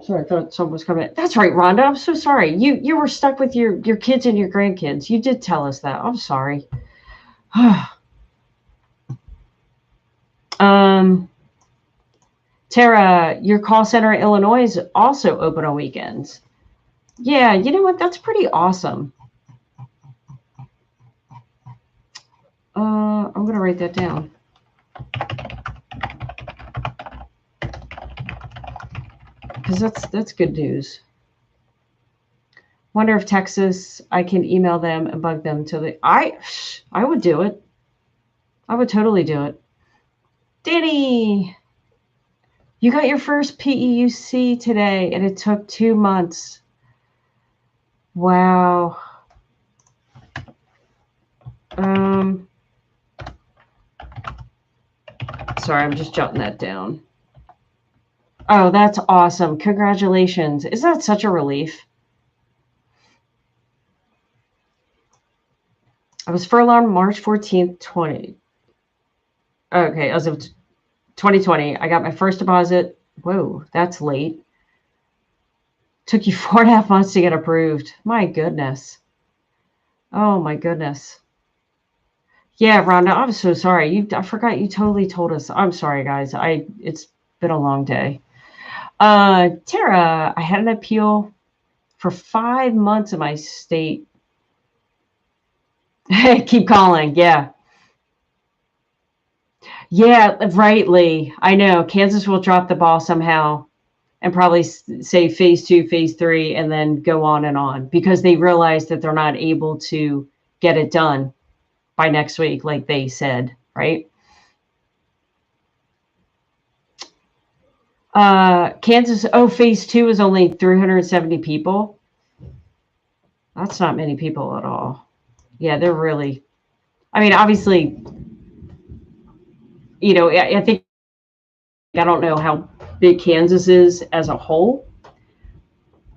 Sorry, I thought someone was coming. That's right, Rhonda. I'm so sorry. You were stuck with your kids and your grandkids. You did tell us that. I'm sorry. Tara, your call center in Illinois is also open on weekends. Yeah, you know what? That's pretty awesome. I'm going to write that down. Because that's good news. Wonder if Texas, I can email them and bug them till I would do it. I would totally do it. Danny, you got your first PEUC today, and it took 2 months. Wow. Sorry, I'm just jotting that down. Oh, that's awesome. Congratulations. Isn't that such a relief? I was furloughed March 14th, 20. Okay, as of 2020, I got my first deposit. Whoa, that's late. Took you 4.5 months to get approved. My goodness. Oh, my goodness. Yeah, Rhonda, I'm so sorry. I forgot you totally told us. I'm sorry, guys. It's been a long day. Tara, I had an appeal for 5 months in my state. Keep calling. Yeah. Yeah, rightly. I know. Kansas will drop the ball somehow and probably say phase 2, phase 3, and then go on because they realize that they're not able to get it done by next week, like they said, right? Kansas, phase 2 is only 370 people. That's not many people at all. Yeah, they're really, I mean, obviously, I think, I don't know how big Kansas is as a whole,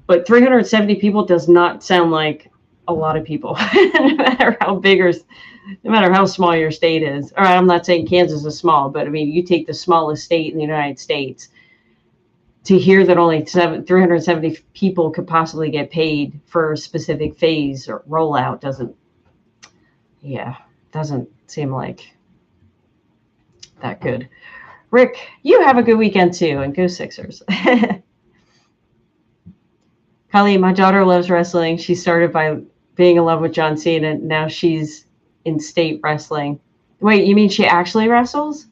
but 370 people does not sound like a lot of people, no matter how big or no matter how small your state is. All right, I'm not saying Kansas is small, but I mean, you take the smallest state in the United States, to hear that only 370 people could possibly get paid for a specific phase or rollout doesn't seem like that good. Rick, you have a good weekend too, and go Sixers. Colleen, my daughter loves wrestling. She started by being in love with John Cena, and now she's in state wrestling. Wait, you mean she actually wrestles?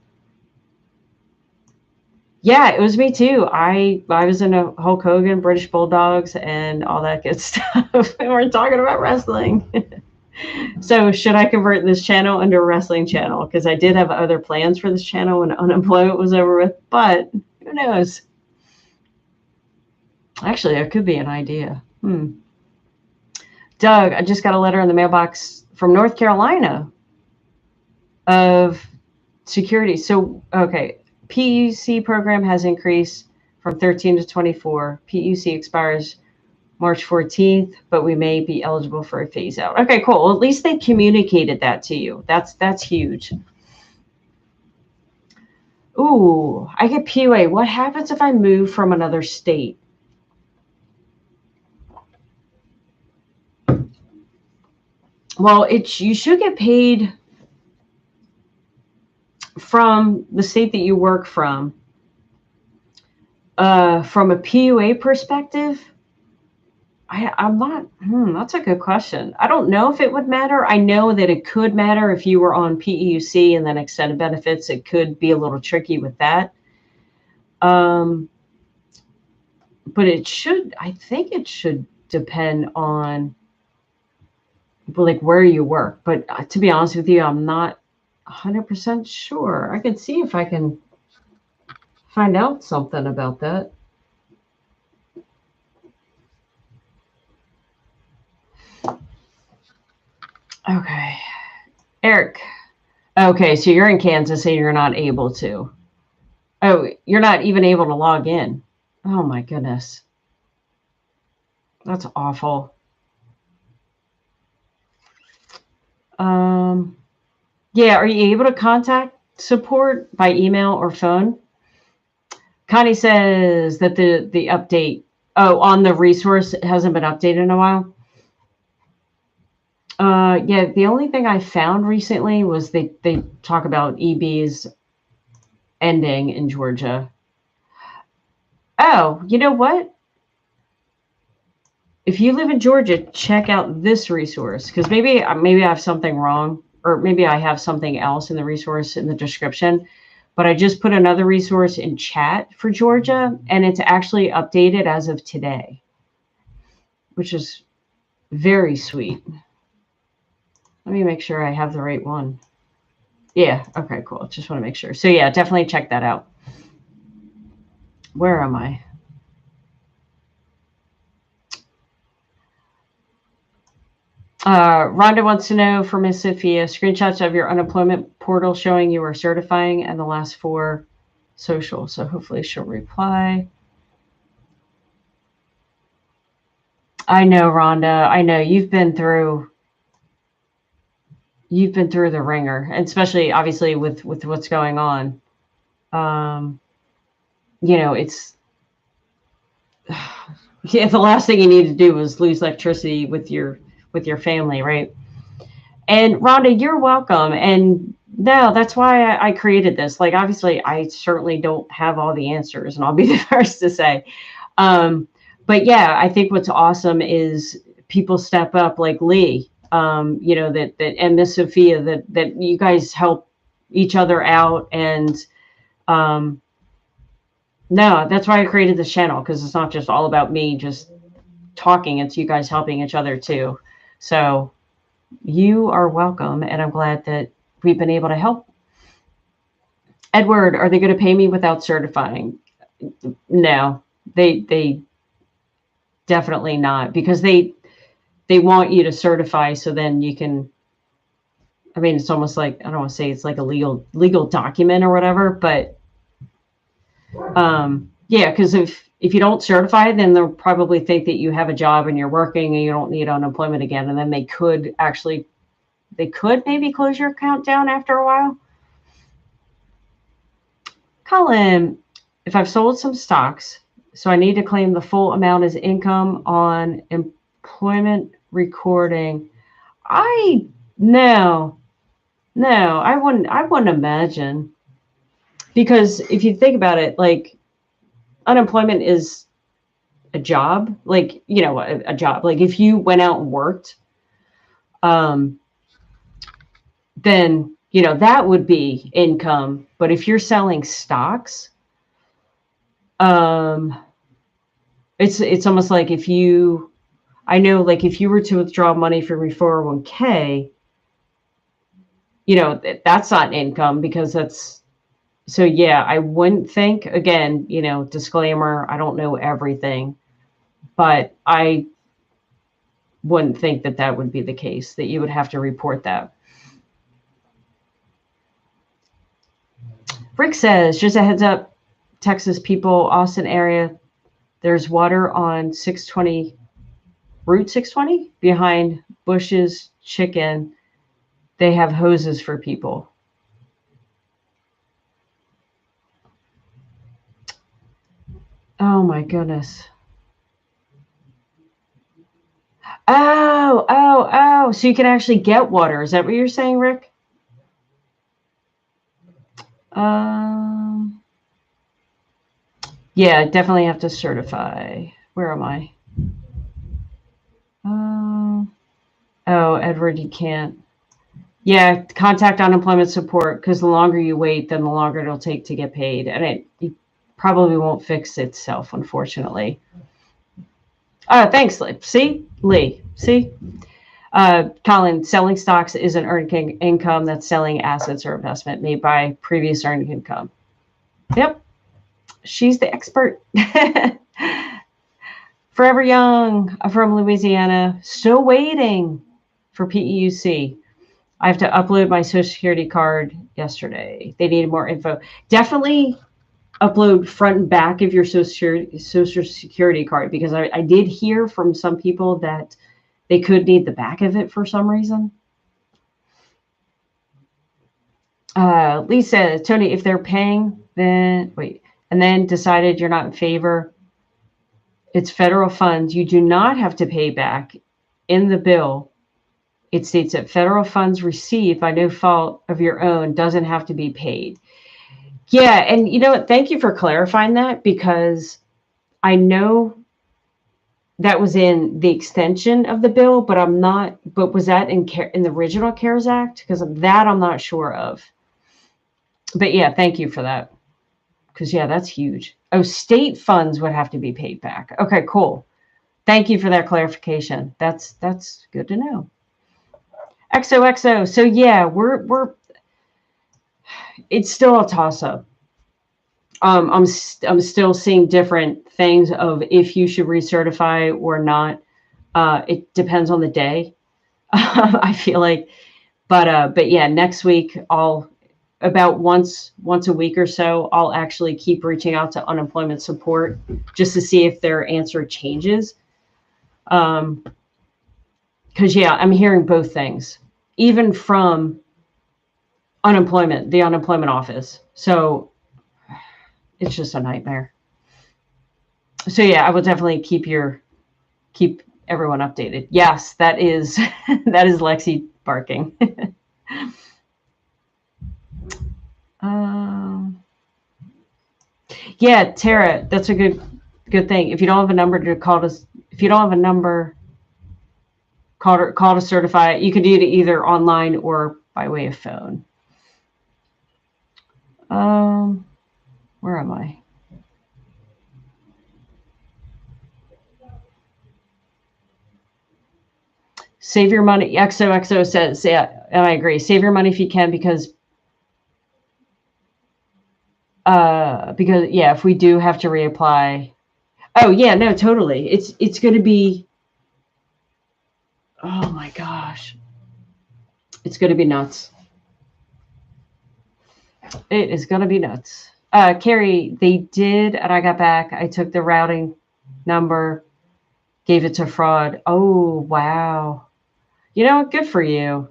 Yeah, it was me too. I was in a Hulk Hogan, British Bulldogs, and all that good stuff. And we're talking about wrestling. So should I convert this channel into a wrestling channel? Because I did have other plans for this channel when unemployment was over with, but who knows? Actually, it could be an idea. Doug, I just got a letter in the mailbox from North Carolina of security. So, okay, PUC program has increased from 13 to 24. PUC expires March 14th, but we may be eligible for a phase out. Okay, cool. Well, at least they communicated that to you. That's huge. Ooh, I get PUA. What happens if I move from another state? Well, you should get paid from the state that you work from. From a PUA perspective, I'm not, that's a good question. I don't know if it would matter. I know that it could matter if you were on PEUC and then extended benefits. It could be a little tricky with that. But I think it should depend on like where you work. But to be honest with you, I'm not 100% sure. I can see if I can find out something about that. Okay. Eric. Okay, so you're in Kansas and you're not able to. Oh, you're not even able to log in. Oh my goodness. That's awful. Yeah, are you able to contact support by email or phone? Connie says that the update, on the resource hasn't been updated in a while. Yeah, the only thing I found recently was they talk about EBs ending in Georgia. Oh, you know what? If you live in Georgia, check out this resource because maybe I have something wrong, or maybe I have something else in the resource in the description. But I just put another resource in chat for Georgia, and it's actually updated as of today, which is very sweet. Let me make sure I have the right one. Yeah, okay, cool. Just want to make sure. So yeah, definitely check that out. Where am I? Rhonda wants to know for Miss Sophia, screenshots of your unemployment portal showing you are certifying and the last 4 social. So hopefully she'll reply. I know, Rhonda. I know you've been through the ringer, and especially obviously with what's going on. It's yeah, the last thing you need to do is lose electricity with your family, right? And Rhonda, you're welcome. And no, that's why I created this. Like, obviously, I certainly don't have all the answers, and I'll be the first to say. But yeah, I think what's awesome is people step up, like Lee. That and Miss Sophia, that you guys help each other out, and no, that's why I created this channel, because it's not just all about me just talking. It's you guys helping each other too. So you are welcome, and I'm glad that we've been able to help. Edward, are they going to pay me without certifying? No, they definitely not, because they want you to certify so then you can. I mean, it's almost like, I don't want to say it's like a legal document or whatever, but yeah, because if you don't certify, then they'll probably think that you have a job and you're working and you don't need unemployment again, and then they could maybe close your account down after a while. Colin, if I've sold some stocks, so I need to claim the full amount as income on employment recording. No, I wouldn't imagine. Because if you think about it, like, unemployment is a job, like, a job. Like, if you went out and worked, then, that would be income. But if you're selling stocks, it's almost like if you were to withdraw money from your 401k, that's not income, because that's. So yeah, I wouldn't think, again, disclaimer, I don't know everything, but I wouldn't think that would be the case, that you would have to report that. Rick says, just a heads up, Texas people, Austin area, there's water on 620, Route 620, behind Bush's Chicken. They have hoses for people. Oh my goodness. Oh. So you can actually get water. Is that what you're saying, Rick? Yeah, definitely have to certify. Where am I? Oh, Edward, you can't. Yeah, contact unemployment support, because the longer you wait, then the longer it'll take to get paid. And it probably won't fix itself, unfortunately. Thanks, Lee. See? Colin, selling stocks isn't earning income. That's selling assets or investment made by previous earned income. Yep. She's the expert. Forever Young from Louisiana. Still waiting for PEUC. I have to upload my Social Security card yesterday. They needed more info. Definitely upload front and back of your Social Security card, because I did hear from some people that they could need the back of it for some reason. Lisa, Tony, if they're paying, then wait, and then decided you're not in favor, it's federal funds. You do not have to pay back. In the bill, it states that federal funds received by no fault of your own doesn't have to be paid. Yeah, and you know what? Thank you for clarifying that, because I know that was in the extension of the bill, but I'm not. But was that in the original CARES Act? Because of that, I'm not sure of. But yeah, thank you for that. Because yeah, that's huge. Oh, state funds would have to be paid back. Okay, cool. Thank you for that clarification. That's good to know. XOXO. So yeah, we're. It's still a toss-up. I'm still seeing different things of if you should recertify or not. It depends on the day. I feel like, but yeah, next week about once a week or so, I'll actually keep reaching out to unemployment support just to see if their answer changes. Because yeah, I'm hearing both things, even from the unemployment office. So it's just a nightmare. So yeah, I will definitely keep everyone updated. Yes, that is Lexi barking. Yeah, Tara, that's a good thing. If you don't have a number to call to certify it, you can do it either online or by way of phone. Where am I? Save your money. XOXO says, yeah, and I agree. Save your money if you can, because yeah, if we do have to reapply. Oh yeah, no, totally. It's going to be. Oh my gosh, it's going to be nuts. It is going to be nuts. Carrie, they did, and I got back. I took the routing number, gave it to fraud. Oh, wow. You know, good for you.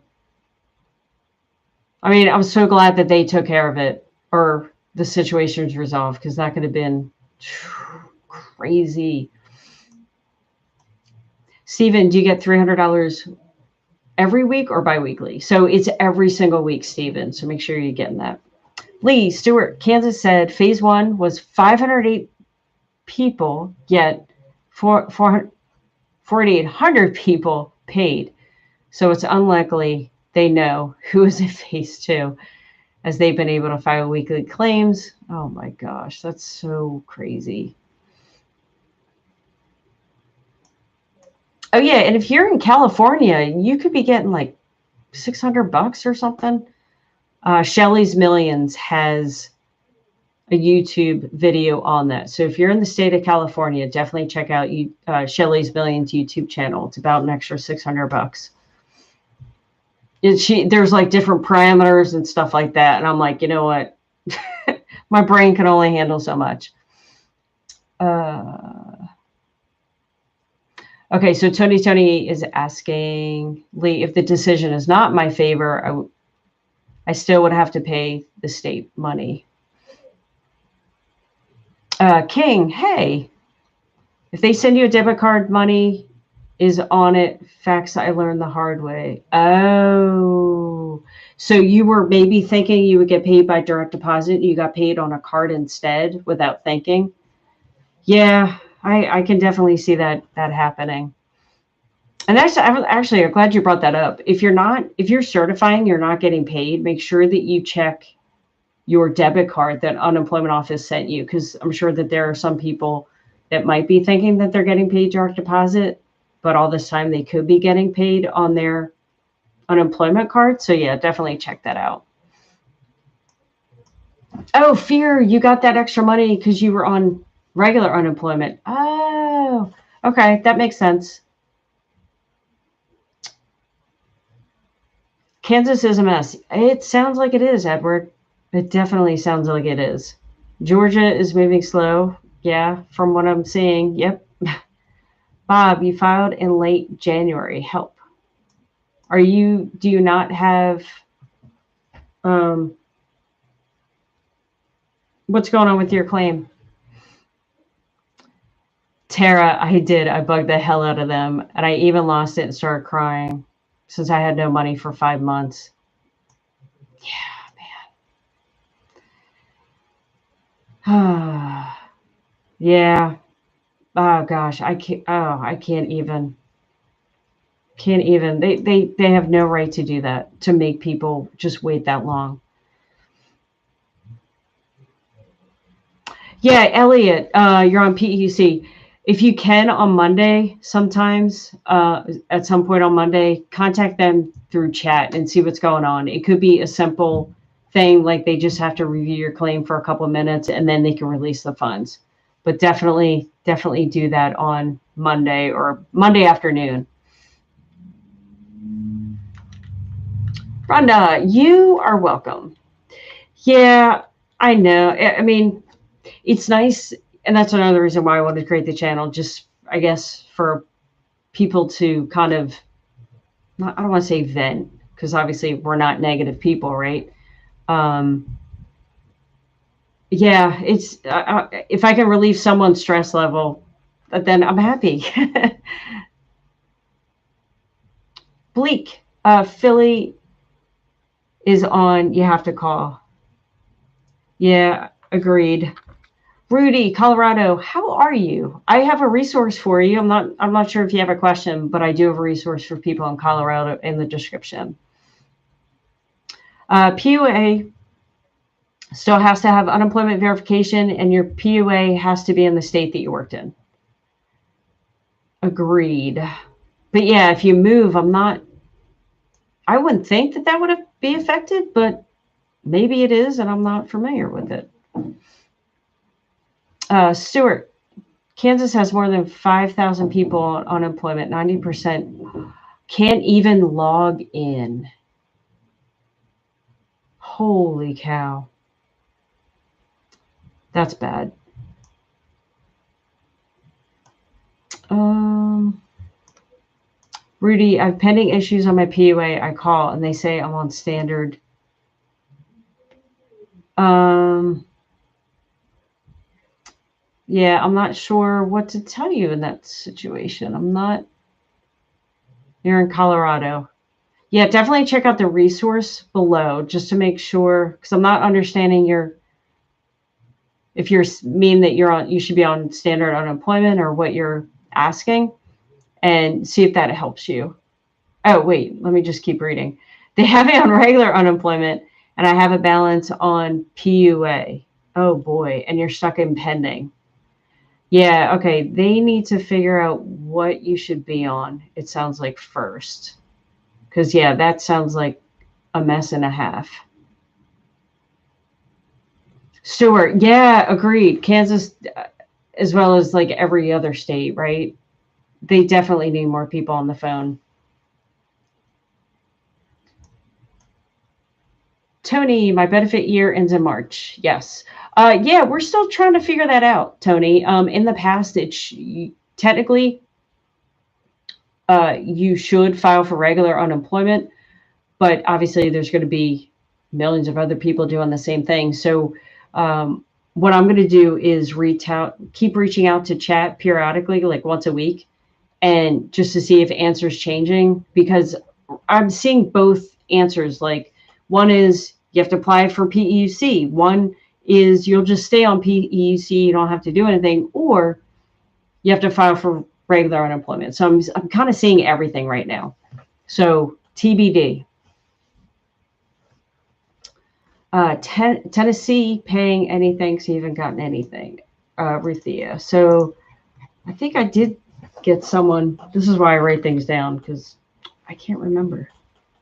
I mean, I'm so glad that they took care of it, or the situation's resolved, because that could have been crazy. Steven, do you get $300 every week or biweekly? So it's every single week, Steven. So make sure you're getting that. Lee Stewart, Kansas said phase 1 was 508 people, yet 4,800 people paid. So it's unlikely they know who is in phase 2, as they've been able to file weekly claims. Oh my gosh, that's so crazy. Oh yeah, and if you're in California, you could be getting like $600 or something. Shelly's Millions has a YouTube video on that. So if you're in the state of California, definitely check out Shelly's Millions YouTube channel. It's about an extra $600. There's like different parameters and stuff like that. And I'm like, you know what? My brain can only handle so much. Okay, so Tony is asking Lee, if the decision is not in my favor, I still would have to pay the state money. King, hey, if they send you a debit card, money is on it. Facts I learned the hard way. Oh, so you were maybe thinking you would get paid by direct deposit. You got paid on a card instead without thinking. Yeah, I can definitely see that happening. And actually, I'm glad you brought that up. If you're certifying you're not getting paid, make sure that you check your debit card that unemployment office sent you, because I'm sure that there are some people that might be thinking that they're getting paid direct deposit, but all this time they could be getting paid on their unemployment card. So yeah, definitely check that out. Oh, Fear, you got that extra money because you were on regular unemployment. Oh, okay, that makes sense. Kansas is a mess. It sounds like it is, Edward. It definitely sounds like it is. Georgia is moving slow. Yeah, from what I'm seeing. Yep. Bob, you filed in late January. Help. Do you not have, what's going on with your claim? Tara, I did. I bugged the hell out of them. And I even lost it and started crying since I had no money for 5 months. Yeah, man. Yeah. Oh gosh, I can't even. They have no right to do that, to make people just wait that long. Yeah, Elliot, you're on PEUC. If you can on Monday, sometimes at some point on Monday, contact them through chat and see what's going on. It could be a simple thing, like they just have to review your claim for a couple of minutes and then they can release the funds. But definitely do that on Monday or Monday afternoon. Rhonda, you are welcome. Yeah, I know. I mean, it's nice. And that's another reason why I wanted to create the channel, just, I guess, for people to kind of, I don't want to say vent, because obviously we're not negative people, right? Yeah, it's, if I can relieve someone's stress level, then I'm happy. Bleak, Philly is on, you have to call. Yeah, agreed. Rudy, Colorado, how are you? I have a resource for you. I'm not sure if you have a question, but I do have a resource for people in Colorado in the description. PUA still has to have unemployment verification, and your PUA has to be in the state that you worked in. Agreed. But yeah, if you move, I wouldn't think that would be affected, but maybe it is, and I'm not familiar with it. Stuart, Kansas has more than 5,000 people on unemployment. 90% can't even log in. Holy cow. That's bad. Rudy, I have pending issues on my PUA. I call and they say I'm on standard. Yeah, I'm not sure what to tell you in that situation. You're in Colorado. Yeah, definitely check out the resource below just to make sure, because I'm not understanding if you mean that you should be on standard unemployment or what you're asking, and see if that helps you. Oh, wait, let me just keep reading. They have me on regular unemployment and I have a balance on PUA. Oh boy, and you're stuck in pending. Yeah, okay, they need to figure out what you should be on, it sounds like, first. Because, yeah, that sounds like a mess and a half. Stuart, yeah, agreed. Kansas, as well as like every other state, right? They definitely need more people on the phone. Tony, my benefit year ends in March. Yes. Yeah, we're still trying to figure that out, Tony. In the past, technically, you should file for regular unemployment, but obviously there's going to be millions of other people doing the same thing. So what I'm going to do is keep reaching out to chat periodically, like once a week, and just to see if answers changing, because I'm seeing both answers. Like one is you have to apply for PEUC. One is you'll just stay on PEUC. You don't have to do anything, or you have to file for regular unemployment. So I'm kind of seeing everything right now. So TBD. Tennessee paying anything, so you haven't gotten anything, Ruthia. So I think I did get someone. This is why I write things down, because I can't remember.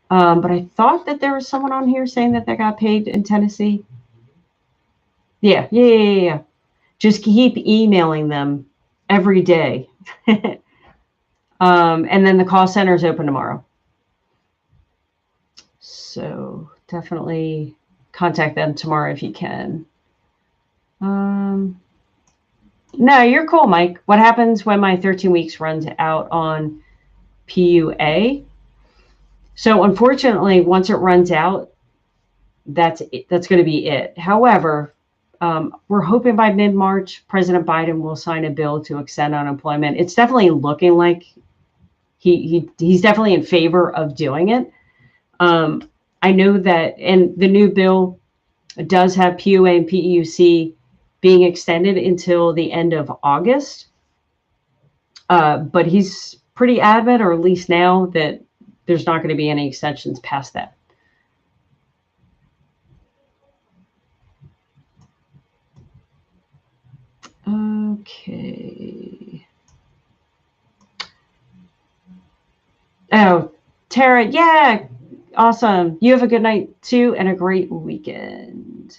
But I thought that there was someone on here saying that they got paid in Tennessee. Yeah. Just keep emailing them every day. And then the call center is open tomorrow. So definitely contact them tomorrow if you can. No, you're cool, Mike. What happens when my 13 weeks runs out on PUA? So unfortunately, once it runs out, that's it. That's going to be it. However, we're hoping by mid-March, President Biden will sign a bill to extend unemployment. It's definitely looking like he's definitely in favor of doing it. I know that, and the new bill does have PUA and PEUC being extended until the end of August. But he's pretty adamant, or at least now, that there's not going to be any extensions past that. Okay. Oh, Tara, yeah, awesome. You have a good night too, and a great weekend.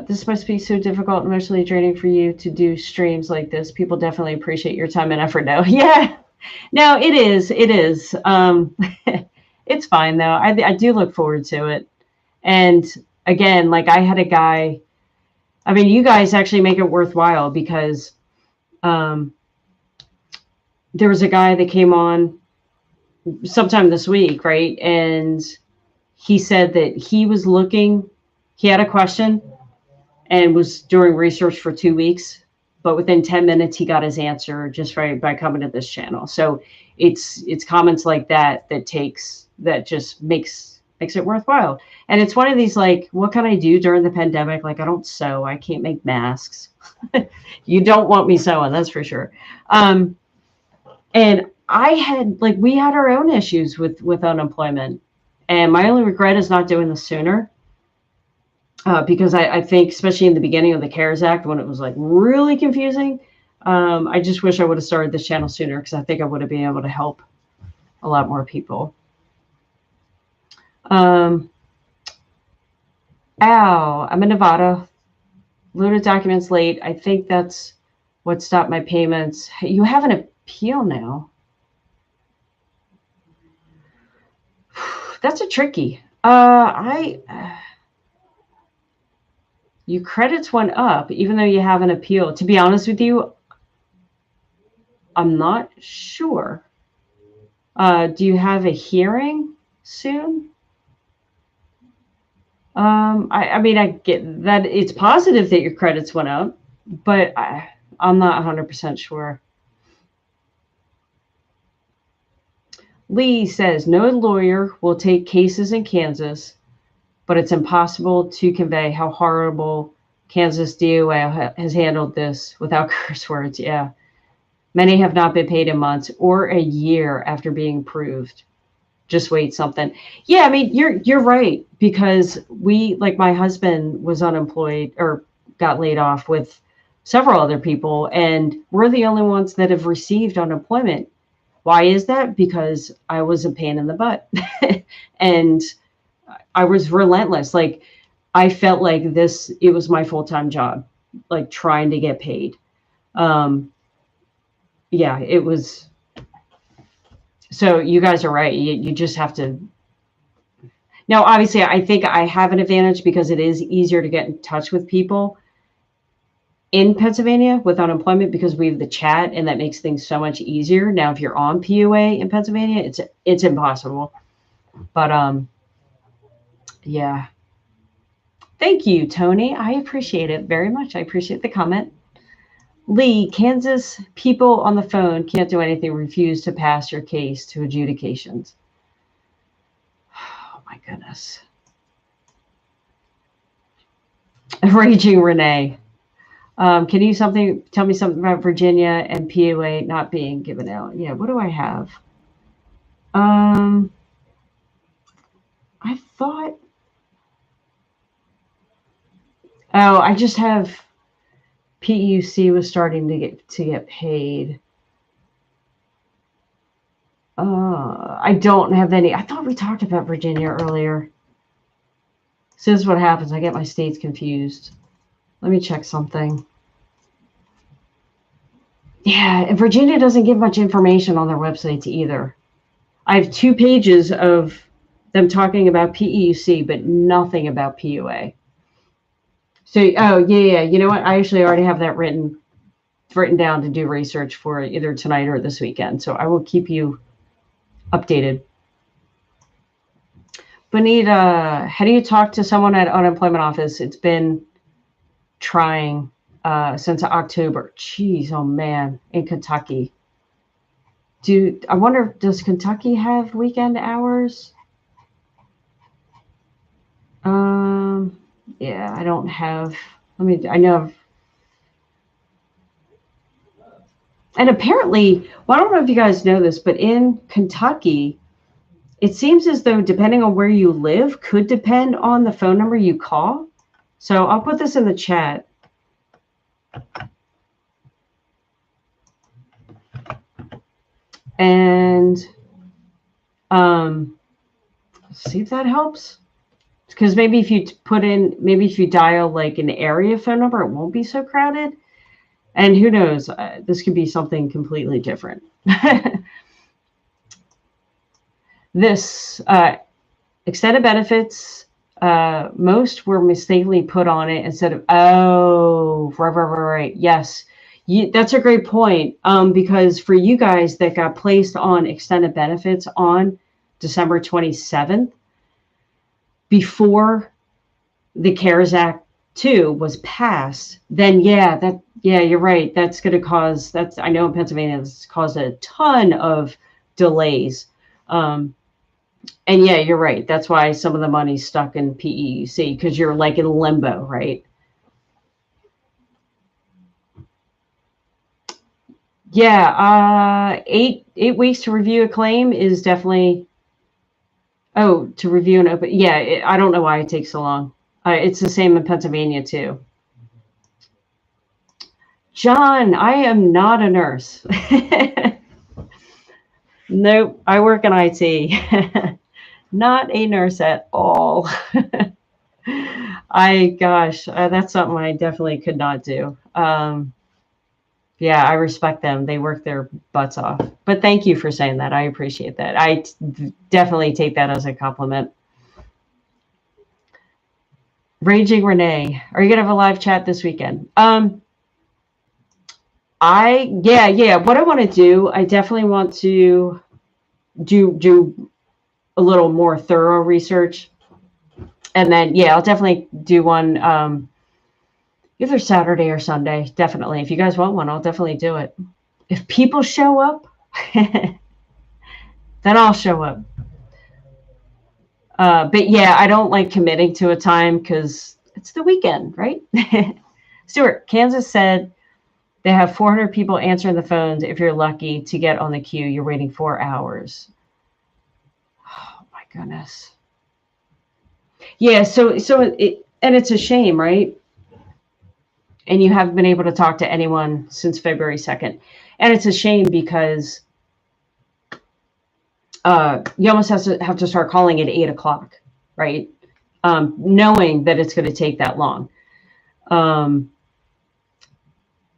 This must be so difficult and emotionally draining for you to do streams like this. People definitely appreciate your time and effort now. Yeah, no, it is. It's fine though. I do look forward to it. And again, like I had a guy, I mean, you guys actually make it worthwhile, because there was a guy that came on sometime this week, right? And he said that he had a question and was doing research for 2 weeks, but within 10 minutes, he got his answer just by coming to this channel. So it's comments like that just makes it worthwhile. And it's one of these, like, what can I do during the pandemic? Like, I don't sew. I can't make masks. You don't want me sewing, that's for sure. And we had our own issues with unemployment. And my only regret is not doing this sooner. Because I think, especially in the beginning of the CARES Act, when it was like really confusing, I just wish I would have started this channel sooner, because I think I would have been able to help a lot more people. I'm in Nevada. Loaded documents late. I think that's what stopped my payments. You have an appeal now. That's a tricky. Your credits went up even though you have an appeal. To be honest with you, I'm not sure. Do you have a hearing soon? I mean, I get that it's positive that your credits went up, but I'm not 100% sure. Lee says, no lawyer will take cases in Kansas, but it's impossible to convey how horrible Kansas DOA has handled this without curse words. Yeah. Many have not been paid in months or a year after being approved. Just wait something. Yeah, I mean, you're right, because my husband was unemployed or got laid off with several other people, and we're the only ones that have received unemployment. Why is that? Because I was a pain in the butt. And I was relentless. Like, I felt like it was my full-time job, like trying to get paid. Yeah, it was So you guys are right. You just have to. Now, obviously, I think I have an advantage because it is easier to get in touch with people in Pennsylvania with unemployment because we have the chat and that makes things so much easier. Now, if you're on PUA in Pennsylvania, it's impossible. But yeah. Thank you, Tony. I appreciate it very much. I appreciate the comment. Lee, Kansas people on the phone can't do anything, refuse to pass your case to adjudications. Oh my goodness. Raging Renee. Can you tell me something about Virginia and PUA not being given out? Yeah, what do I have? I thought, oh, I just have PEUC was starting to get paid. I don't have any. I thought we talked about Virginia earlier. So this is what happens. I get my states confused. Let me check something. Yeah, and Virginia doesn't give much information on their websites either. I have 2 pages of them talking about PEUC, but nothing about PUA. So, oh, yeah. You know what? I actually already have that written down to do research for either tonight or this weekend. So I will keep you updated. Bonita, how do you talk to someone at unemployment office? It's been trying since October. Jeez, oh man, in Kentucky. I wonder, does Kentucky have weekend hours? Yeah, I don't have. I know. And apparently, well, I don't know if you guys know this, but in Kentucky, it seems as though depending on where you live could depend on the phone number you call. So I'll put this in the chat. And see if that helps. Because maybe if you dial like an area phone number, it won't be so crowded. And who knows, this could be something completely different. This extended benefits, most were mistakenly put on it instead of, right. Yes, that's a great point. Because for you guys that got placed on extended benefits on December 27th, before the CARES Act 2 was passed, then yeah, you're right. That's going to cause, I know in Pennsylvania, it's caused a ton of delays. And yeah, you're right. That's why some of the money's stuck in PEUC because you're like in limbo, right? Yeah, 8 weeks to review a claim is definitely. Oh, to review and open. Yeah, I don't know why it takes so long. It's the same in Pennsylvania too. John, I am not a nurse. Nope, I work in IT. Not a nurse at all. That's something I definitely could not do. Yeah, I respect them. They work their butts off. But thank you for saying that. I appreciate that. I definitely take that as a compliment. Raging Renee, are you gonna have a live chat this weekend? Yeah. What I want to do, I definitely want to do a little more thorough research, and then I'll definitely do one either Saturday or Sunday. Definitely, if you guys want one, I'll definitely do it. If people show up, then I'll show up. But yeah, I don't like committing to a time because it's the weekend, right? Stuart, Kansas said they have 400 people answering the phones. If you're lucky to get on the queue, you're waiting 4 hours. Oh my goodness. Yeah, and it's a shame, right? And you haven't been able to talk to anyone since February 2nd. And it's a shame because you almost have to start calling at 8 o'clock, right? Knowing that it's going to take that long.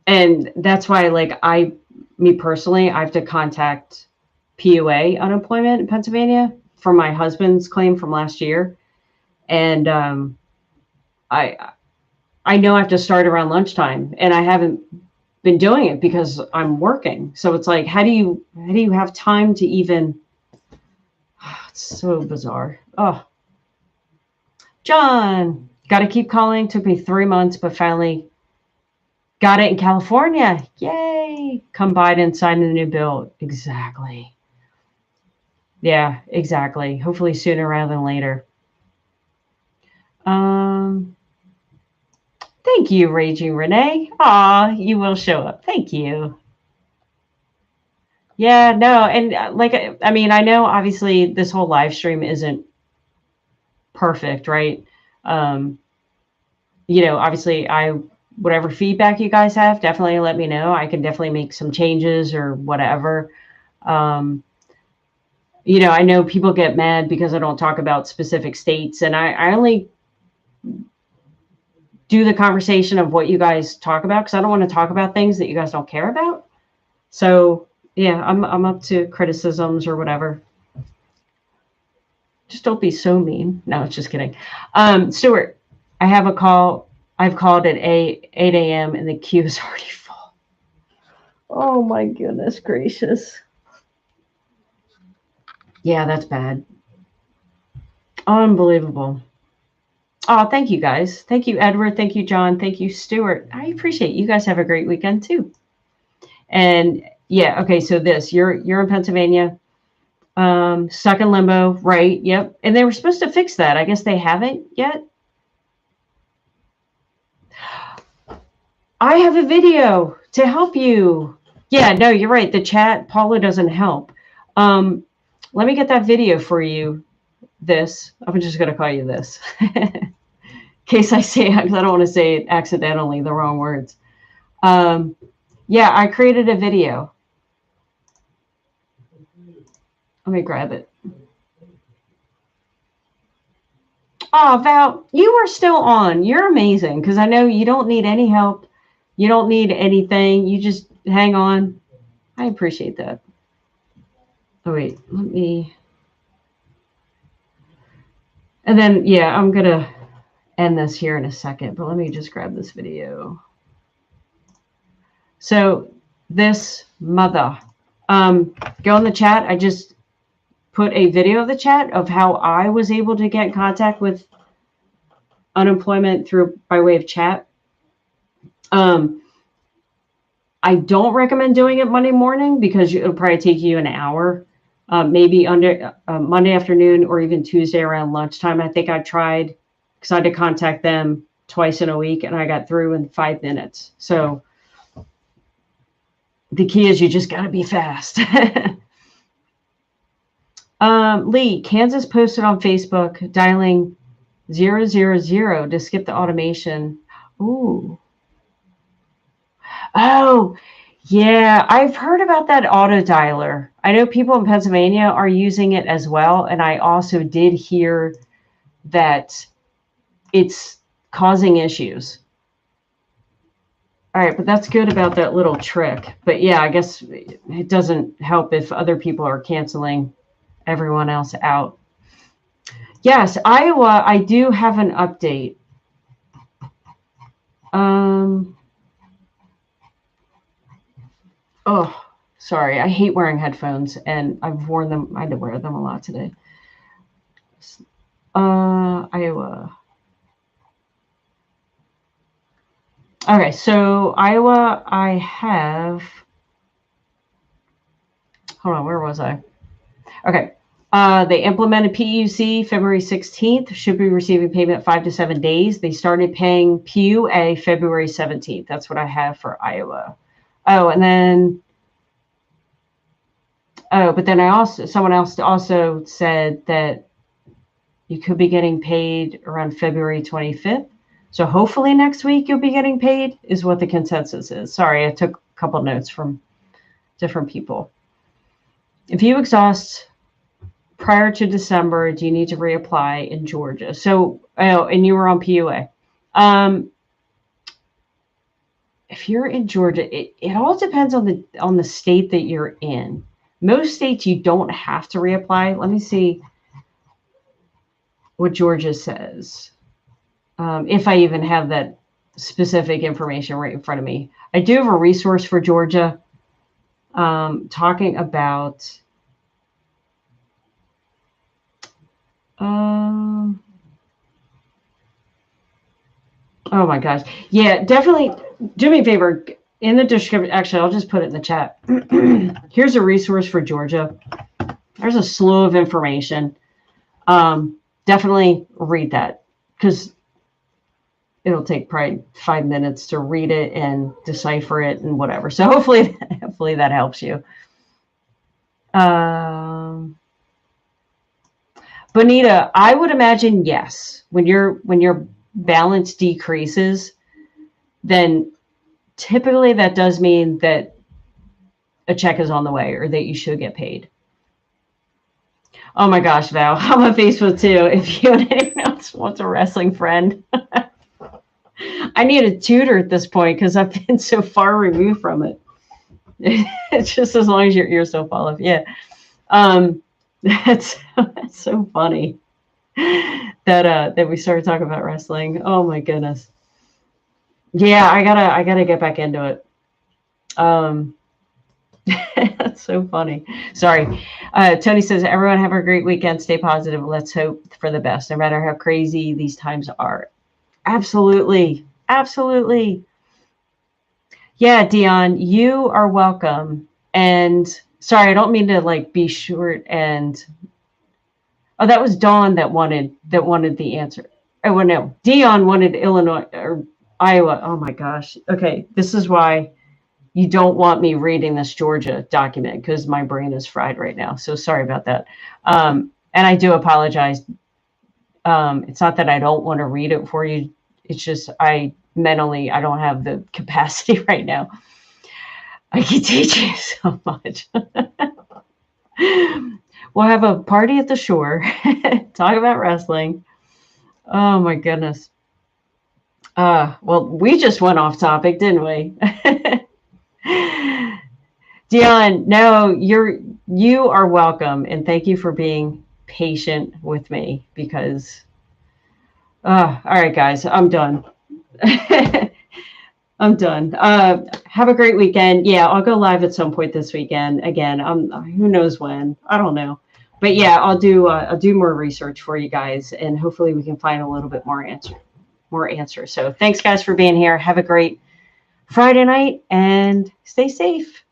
And that's why, me personally, I have to contact PUA unemployment in Pennsylvania for my husband's claim from last year. And I know I have to start around lunchtime, and I haven't been doing it because I'm working. So it's like, how do you have time to even? It's so bizarre. Oh, John, got to keep calling. Took me 3 months, but finally got it in California. Yay! Come by and sign the new bill. Exactly. Yeah, exactly. Hopefully sooner rather than later. Thank you, Raging Renee. Aw, you will show up. Thank you. Yeah, no, and like, I mean, I know obviously this whole live stream isn't perfect, right? Um, obviously whatever feedback you guys have, definitely let me know. I can definitely make some changes or whatever. I know people get mad because I don't talk about specific states, and I only do the conversation of what you guys talk about because I don't want to talk about things that you guys don't care about. So yeah, I'm up to criticisms or whatever. Just don't be so mean. No, it's just kidding. Stuart, I have a call. I've called at 8 a.m. and the queue is already full. Oh my goodness gracious. Yeah, that's bad. Unbelievable. Oh, thank you guys. Thank you, Edward. Thank you, John. Thank you, Stuart. I appreciate it. You guys have a great weekend too. And yeah, okay, so you're in Pennsylvania. Stuck in limbo, right? Yep. And they were supposed to fix that. I guess they haven't yet. I have a video to help you. Yeah, no, you're right. The chat, Paula doesn't help. Let me get that video for you. I'm just going to call you this. In case I say it, because I don't want to say it accidentally, the wrong words. Yeah, I created a video. Let me grab it. Oh, Val, you are still on. You're amazing because I know you don't need any help. You don't need anything. You just hang on. I appreciate that. Oh, wait, let me. And then, yeah, I'm going to end this here in a second, but let me just grab this video. So this mother, go in the chat. I just put a video of the chat of how I was able to get in contact with unemployment by way of chat. I don't recommend doing it Monday morning because it'll probably take you an hour, maybe under Monday afternoon or even Tuesday around lunchtime. I think I tried because I had to contact them twice in a week and I got through in 5 minutes. So the key is you just got to be fast. Lee, Kansas posted on Facebook dialing 000 to skip the automation. Ooh. Oh, yeah. I've heard about that auto dialer. I know people in Pennsylvania are using it as well. And I also did hear that it's causing issues. All right, but that's good about that little trick. But yeah, I guess it doesn't help if other people are canceling everyone else out. Yes, Iowa, I do have an update. Oh, sorry. I hate wearing headphones, and I've worn them. I had to wear them a lot today. Iowa. Okay, so Iowa, I have. Hold on, where was I? Okay. They implemented PEUC February 16th, should be receiving payment 5 to 7 days. They started paying PUA February 17th. That's what I have for Iowa. Oh, and then, but then someone else also said that you could be getting paid around February 25th. So hopefully next week you'll be getting paid is what the consensus is. Sorry, I took a couple notes from different people. If you exhaust prior to December, do you need to reapply in Georgia? So, and you were on PUA. If you're in Georgia, it all depends on the state that you're in. Most states you don't have to reapply. Let me see what Georgia says. If I even have that specific information right in front of me. I do have a resource for Georgia talking about oh my gosh. Yeah, definitely do me a favor. In the description, actually, I'll just put it in the chat. Here's a resource for Georgia. There's a slew of information. Definitely read that because it'll take probably 5 minutes to read it and decipher it and whatever. So hopefully that helps you. Bonita, I would imagine yes. When your balance decreases, then typically that does mean that a check is on the way or that you should get paid. Oh my gosh, Val, I'm on Facebook too. If you and anyone else wants a wrestling friend, I need a tutor at this point because I've been so far removed from it. It's just as long as your ears don't fall off. Yeah. That's so funny that we started talking about wrestling. Oh my goodness. Yeah, I gotta get back into it. That's so funny. Sorry. Tony says, everyone have a great weekend. Stay positive. Let's hope for the best, no matter how crazy these times are. Absolutely. Absolutely. Yeah, Dion, you are welcome. And sorry, I don't mean to like be short and oh, that was Dawn that wanted the answer. Oh, well, no. Dion wanted Illinois or Iowa. Oh my gosh. Okay. This is why you don't want me reading this Georgia document because my brain is fried right now. So sorry about that. And I do apologize. It's not that I don't want to read it for you. It's just I don't have the capacity right now. I can teach you so much. We'll have a party at the shore, talk about wrestling. Oh my goodness. Well, we just went off topic, didn't we? Dion, no, you are welcome, and thank you for being patient with me because all right, guys, I'm done. I'm done. Have a great weekend. Yeah, I'll go live at some point this weekend. Again, who knows when? I don't know. But yeah, I'll do more research for you guys, and hopefully we can find a little bit more answers. So thanks, guys, for being here. Have a great Friday night, and stay safe.